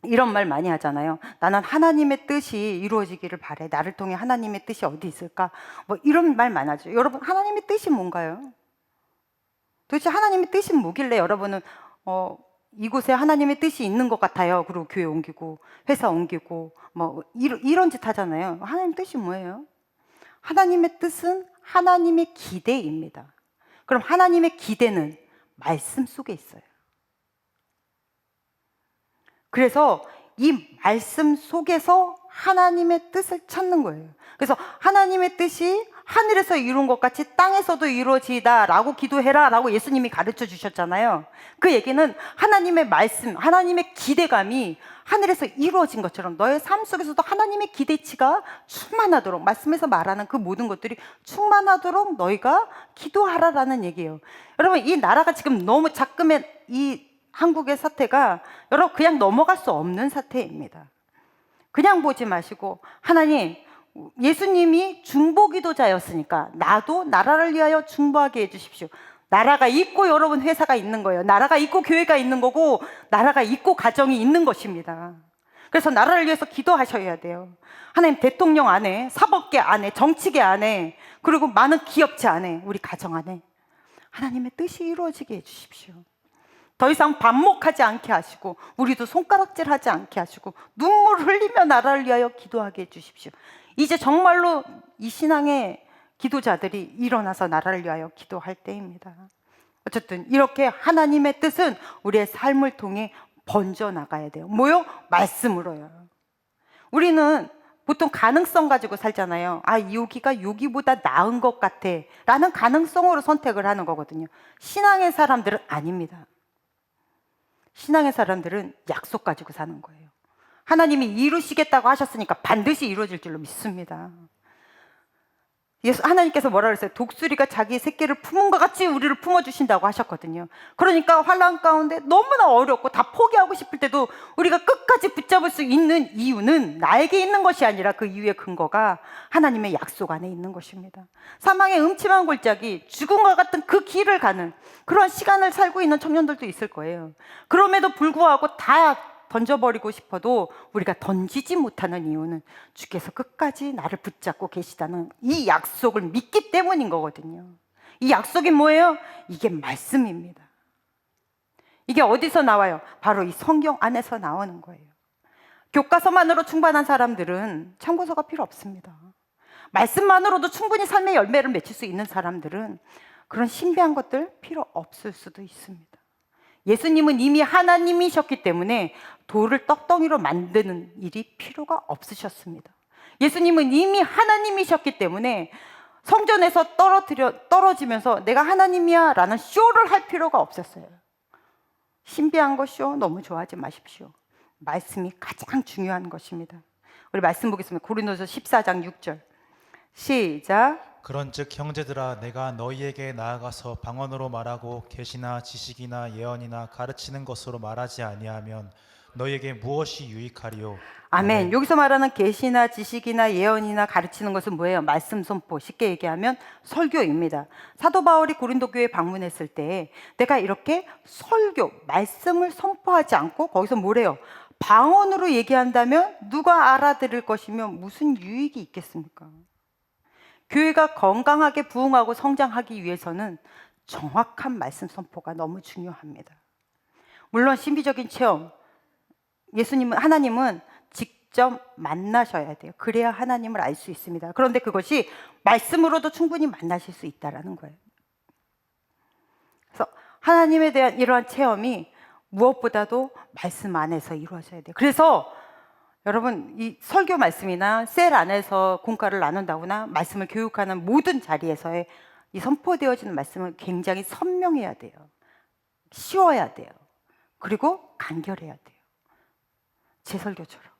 이런 말 많이 하잖아요. 나는 하나님의 뜻이 이루어지기를 바래. 나를 통해 하나님의 뜻이 어디 있을까? 뭐 이런 말 많이 하죠. 여러분, 하나님의 뜻이 뭔가요? 도대체 하나님의 뜻이 뭐길래 여러분은 이곳에 하나님의 뜻이 있는 것 같아요. 그리고 교회 옮기고 회사 옮기고 뭐 이런 짓 하잖아요. 하나님의 뜻이 뭐예요? 하나님의 뜻은 하나님의 기대입니다. 그럼 하나님의 기대는 말씀 속에 있어요. 그래서 이 말씀 속에서 하나님의 뜻을 찾는 거예요. 그래서 하나님의 뜻이 하늘에서 이룬 것 같이 땅에서도 이루어지다 라고 기도해라 라고 예수님이 가르쳐 주셨잖아요. 그 얘기는 하나님의 말씀, 하나님의 기대감이 하늘에서 이루어진 것처럼 너의 삶 속에서도 하나님의 기대치가 충만하도록, 말씀에서 말하는 그 모든 것들이 충만하도록 너희가 기도하라라는 얘기예요. 여러분, 이 나라가 지금 너무 자꾸만 이 한국의 사태가 여러분 그냥 넘어갈 수 없는 사태입니다. 그냥 보지 마시고, 하나님, 예수님이 중보기도자였으니까 나도 나라를 위하여 중보하게 해주십시오. 나라가 있고 여러분 회사가 있는 거예요. 나라가 있고 교회가 있는 거고 나라가 있고 가정이 있는 것입니다. 그래서 나라를 위해서 기도하셔야 돼요. 하나님, 대통령 안에, 사법계 안에, 정치계 안에, 그리고 많은 기업체 안에, 우리 가정 안에 하나님의 뜻이 이루어지게 해주십시오. 더 이상 반목하지 않게 하시고 우리도 손가락질하지 않게 하시고 눈물 흘리며 나라를 위하여 기도하게 해주십시오. 이제 정말로 이 신앙의 기도자들이 일어나서 나라를 위하여 기도할 때입니다. 어쨌든 이렇게 하나님의 뜻은 우리의 삶을 통해 번져나가야 돼요. 뭐요? 말씀으로요. 우리는 보통 가능성 가지고 살잖아요. 여기가 여기보다 나은 것 같아 라는 가능성으로 선택을 하는 거거든요. 신앙의 사람들은 아닙니다. 신앙의 사람들은 약속 가지고 사는 거예요. 하나님이 이루시겠다고 하셨으니까 반드시 이루어질 줄로 믿습니다. 하나님께서 뭐라 그랬어요? 독수리가 자기 새끼를 품은 것 같이 우리를 품어주신다고 하셨거든요. 그러니까 환난 가운데 너무나 어렵고 다 포기하고 싶을 때도 우리가 끝까지 붙잡을 수 있는 이유는 나에게 있는 것이 아니라 그 이유의 근거가 하나님의 약속 안에 있는 것입니다. 사망의 음침한 골짜기, 죽음과 같은 그 길을 가는 그런 시간을 살고 있는 청년들도 있을 거예요. 그럼에도 불구하고 다 던져버리고 싶어도 우리가 던지지 못하는 이유는 주께서 끝까지 나를 붙잡고 계시다는 이 약속을 믿기 때문인 거거든요. 이 약속이 뭐예요? 이게 말씀입니다. 이게 어디서 나와요? 바로 이 성경 안에서 나오는 거예요. 교과서만으로 충만한 사람들은 참고서가 필요 없습니다. 말씀만으로도 충분히 삶의 열매를 맺힐 수 있는 사람들은 그런 신비한 것들 필요 없을 수도 있습니다. 예수님은 이미 하나님이셨기 때문에 돌을 떡덩이로 만드는 일이 필요가 없으셨습니다. 예수님은 이미 하나님이셨기 때문에 성전에서 떨어지면서 내가 하나님이야 라는 쇼를 할 필요가 없었어요. 신비한 거 쇼 너무 좋아하지 마십시오. 말씀이 가장 중요한 것입니다. 우리 말씀 보겠습니다. 고린도서 14장 6절 시작. 그런즉 형제들아 내가 너희에게 나아가서 방언으로 말하고 계시나 지식이나 예언이나 가르치는 것으로 말하지 아니하면 너희에게 무엇이 유익하리요? 아멘. 여기서 말하는 계시나 지식이나 예언이나 가르치는 것은 뭐예요? 말씀 선포. 쉽게 얘기하면 설교입니다. 사도 바울이 고린도 교회에 방문했을 때 내가 이렇게 설교, 말씀을 선포하지 않고 거기서 뭐래요? 방언으로 얘기한다면 누가 알아들을 것이며 무슨 유익이 있겠습니까? 교회가 건강하게 부흥하고 성장하기 위해서는 정확한 말씀 선포가 너무 중요합니다. 물론 신비적인 체험, 하나님은 직접 만나셔야 돼요. 그래야 하나님을 알 수 있습니다. 그런데 그것이 말씀으로도 충분히 만나실 수 있다는 거예요. 그래서 하나님에 대한 이러한 체험이 무엇보다도 말씀 안에서 이루어져야 돼요. 그래서 여러분 이 설교 말씀이나 셀 안에서 공과를 나눈다거나 말씀을 교육하는 모든 자리에서의 이 선포되어지는 말씀은 굉장히 선명해야 돼요. 쉬워야 돼요. 그리고 간결해야 돼요. 제 설교처럼.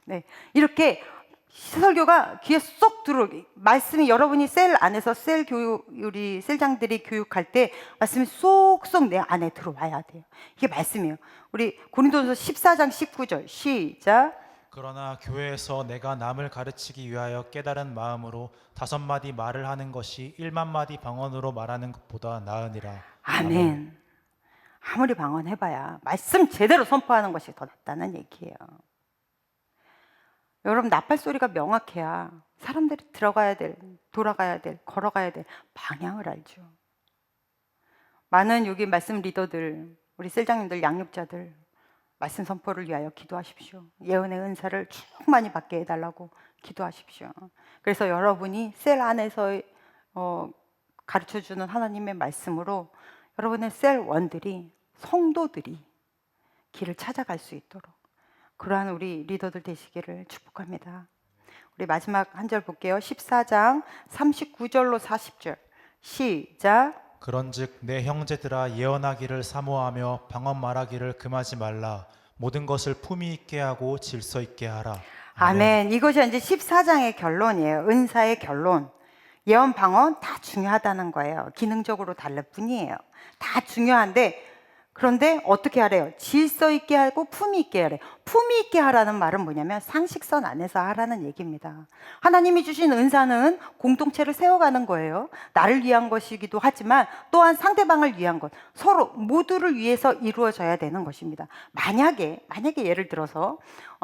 네, 이렇게 설교가 귀에 쏙 들어오게, 말씀이 여러분이 셀 안에서 우리 셀장들이 교육할 때 말씀이 쏙쏙 내 안에 들어와야 돼요. 이게 말씀이에요. 우리 고린도서 14장 19절 시작. 그러나 교회에서 내가 남을 가르치기 위하여 깨달은 마음으로 5마디 말을 하는 것이 1만 마디 방언으로 말하는 것보다 나으니라. 아멘. 아무리 방언해봐야 말씀 제대로 선포하는 것이 더 낫다는 얘기예요. 여러분 나팔 소리가 명확해야 사람들이 들어가야 될, 돌아가야 될, 걸어가야 될 방향을 알죠. 많은 여기 말씀 리더들, 우리 셀장님들, 양육자들 말씀 선포를 위하여 기도하십시오. 예언의 은사를 충만히 받게 해달라고 기도하십시오. 그래서 여러분이 셀 안에서 가르쳐주는 하나님의 말씀으로 여러분의 셀원들이, 성도들이 길을 찾아갈 수 있도록 그러한 우리 리더들 되시기를 축복합니다. 우리 마지막 한 절 볼게요. 14장 39절로 40절 시작. 그런즉 내 형제들아 예언하기를 사모하며 방언 말하기를 금하지 말라. 모든 것을 품위 있게 하고 질서 있게 하라. 아멘. 이것이 이제 14장의 결론이에요. 은사의 결론. 예언, 방언 다 중요하다는 거예요. 기능적으로 다를 뿐이에요. 다 중요한데 그런데 어떻게 하래요? 질서 있게 하고 품위 있게 하래요. 품위 있게 하라는 말은 뭐냐면 상식선 안에서 하라는 얘기입니다. 하나님이 주신 은사는 공동체를 세워가는 거예요. 나를 위한 것이기도 하지만 또한 상대방을 위한 것, 서로 모두를 위해서 이루어져야 되는 것입니다. 만약에 예를 들어서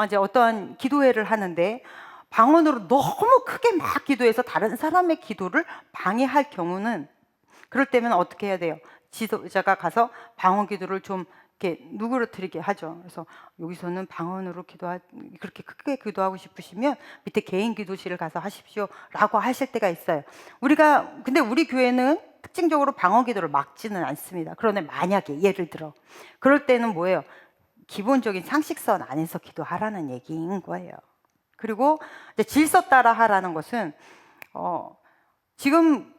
이제 어떠한 기도회를 하는데 방언으로 너무 크게 막 기도해서 다른 사람의 기도를 방해할 경우는 그럴 때면 어떻게 해야 돼요? 지도자가 가서 방언 기도를 좀 이렇게 누그러뜨리게 하죠. 그래서 여기서는 방언으로 그렇게 크게 기도하고 싶으시면 밑에 개인 기도실을 가서 하십시오라고 하실 때가 있어요. 근데 우리 교회는 특징적으로 방언 기도를 막지는 않습니다. 그런데 만약에 예를 들어 그럴 때는 뭐예요? 기본적인 상식선 안에서 기도하라는 얘기인 거예요. 그리고 이제 질서 따라 하라는 것은 지금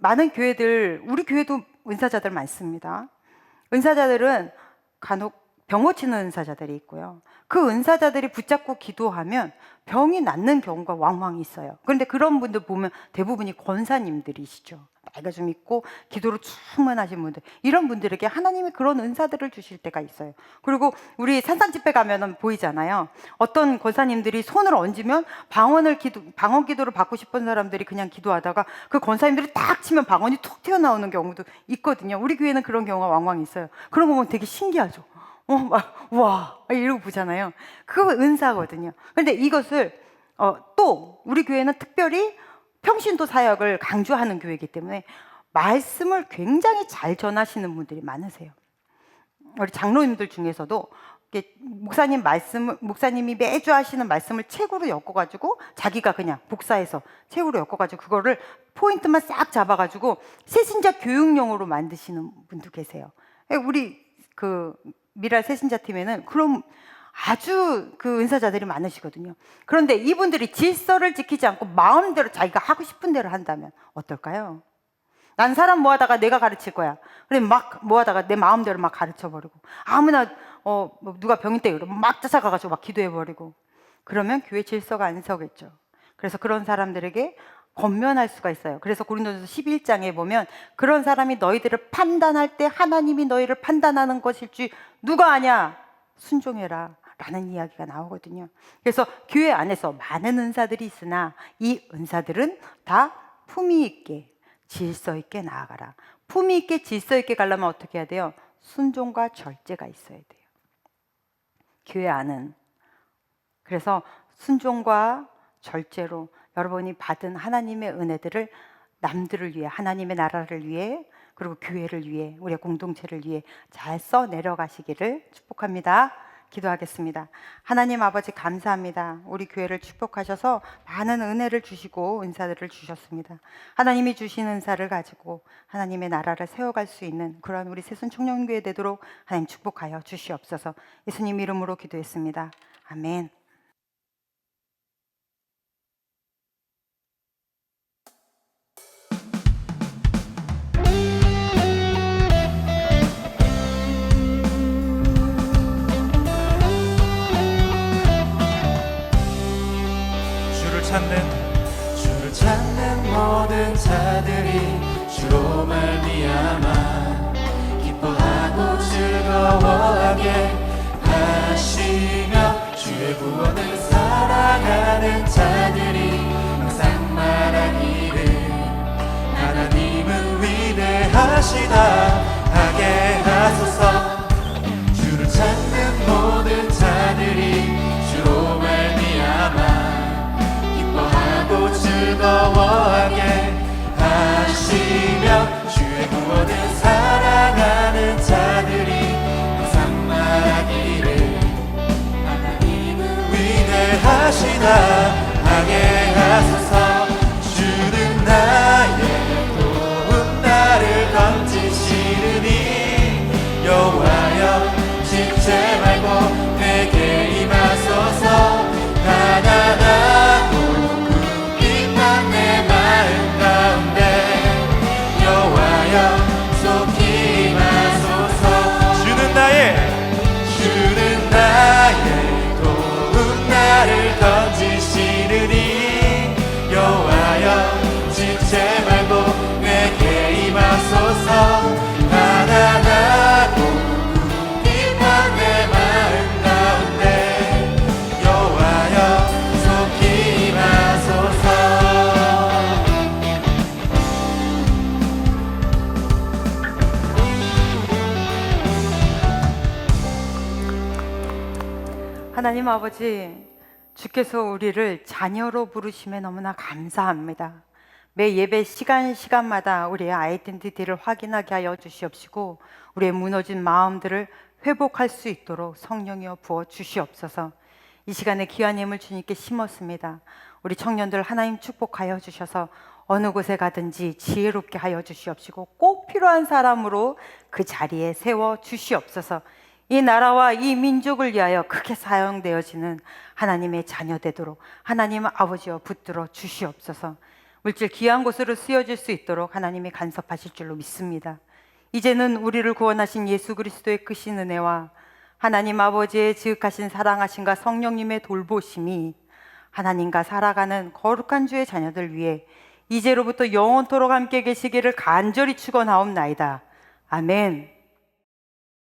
많은 교회들, 우리 교회도 은사자들 많습니다. 은사자들은 간혹 병 고치는 은사자들이 있고요. 그 은사자들이 붙잡고 기도하면 병이 낫는 경우가 왕왕 있어요. 그런데 그런 분들 보면 대부분이 권사님들이시죠. 나이가 좀 있고 기도로 충만하신 분들, 이런 분들에게 하나님이 그런 은사들을 주실 때가 있어요. 그리고 우리 산산집회 가면은 보이잖아요. 어떤 권사님들이 손을 얹으면 방언 기도를 받고 싶은 사람들이 그냥 기도하다가 그 권사님들이 딱 치면 방언이 툭 튀어나오는 경우도 있거든요. 우리 교회는 그런 경우가 왕왕 있어요. 그런 거 보면 되게 신기하죠. 와 이러고 보잖아요. 그거 은사거든요. 그런데 이것을 또 우리 교회는 특별히 평신도 사역을 강조하는 교회이기 때문에 말씀을 굉장히 잘 전하시는 분들이 많으세요. 우리 장로님들 중에서도 이렇게 목사님이 매주 하시는 말씀을 책으로 엮어가지고 자기가 그냥 복사해서 책으로 엮어가지고 그거를 포인트만 싹 잡아가지고 새신자 교육용으로 만드시는 분도 계세요. 우리 그 미랄 새신자 팀에는 그럼 아주 그 은사자들이 많으시거든요. 그런데 이분들이 질서를 지키지 않고 마음대로 자기가 하고 싶은 대로 한다면 어떨까요? 난 사람 모아다가 내가 가르칠 거야. 그래 막 모아다가 내 마음대로 막 가르쳐버리고 아무나 누가 병인 때 그러면 막 쫓아가가지고 막 기도해버리고 그러면 교회 질서가 안 서겠죠. 그래서 그런 사람들에게 권면할 수가 있어요. 그래서 고린도전서 11장에 보면 그런 사람이 너희들을 판단할 때 하나님이 너희를 판단하는 것일 줄 누가 아냐? 순종해라 라는 이야기가 나오거든요. 그래서 교회 안에서 많은 은사들이 있으나 이 은사들은 다 품위 있게 질서 있게 나아가라. 품위 있게 질서 있게 가려면 어떻게 해야 돼요? 순종과 절제가 있어야 돼요. 교회 안은. 그래서 순종과 절제로 여러분이 받은 하나님의 은혜들을 남들을 위해, 하나님의 나라를 위해, 그리고 교회를 위해, 우리의 공동체를 위해 잘 써 내려가시기를 축복합니다. 기도하겠습니다. 하나님 아버지 감사합니다. 우리 교회를 축복하셔서 많은 은혜를 주시고 은사들을 주셨습니다. 하나님이 주신 은사를 가지고 하나님의 나라를 세워갈 수 있는 그런 우리 새순 청년교회 되도록 하나님 축복하여 주시옵소서. 예수님 이름으로 기도했습니다. 아멘. 주를 찾는 모든 자들이 주로 말미암아 기뻐하고 즐거워하게 하시며 주의 구원을 사랑하는 자들이 항상 말하기를 하나님은 위대하시다 하게 하소서. 주를 찾는 모든 자들이 주로 말미암아 즐거워하게 하시며 주의 구원을 사랑하는 자들이 항상 말하기를 하나님은 위대하시다 하게 하소서. 주는 나의 도움 나를 건지시르니 여호와여 지체 말고 내게 임하소서. 가난하고 내 마음 가운데 여호와여 속히 임하소서. 주는 나의 도움 나를 건지시르니 여호와여 지체 말고 내게 임하소서. 가난하고 궁핍한 내 마음 가운데 여호와여 속히 임하소서. 하나님 아버지, 주께서 우리를 자녀로 부르심에 너무나 감사합니다. 매 예배 시간마다 우리의 아이덴티티를 확인하게 하여 주시옵시고 우리의 무너진 마음들을 회복할 수 있도록 성령이여 부어 주시옵소서. 이 시간에 귀한 힘을 주님께 심었습니다. 우리 청년들 하나님 축복하여 주셔서 어느 곳에 가든지 지혜롭게 하여 주시옵시고 꼭 필요한 사람으로 그 자리에 세워 주시옵소서. 이 나라와 이 민족을 위하여 크게 사용되어지는 하나님의 자녀 되도록 하나님 아버지여 붙들어 주시옵소서. 물질 귀한 곳으로 쓰여질 수 있도록 하나님이 간섭하실 줄로 믿습니다. 이제는 우리를 구원하신 예수 그리스도의 크신 은혜와 하나님 아버지의 지극하신 사랑하심과 성령님의 돌보심이 하나님과 살아가는 거룩한 주의 자녀들 위해 이제로부터 영원토록 함께 계시기를 간절히 축원하옵나이다. 아멘.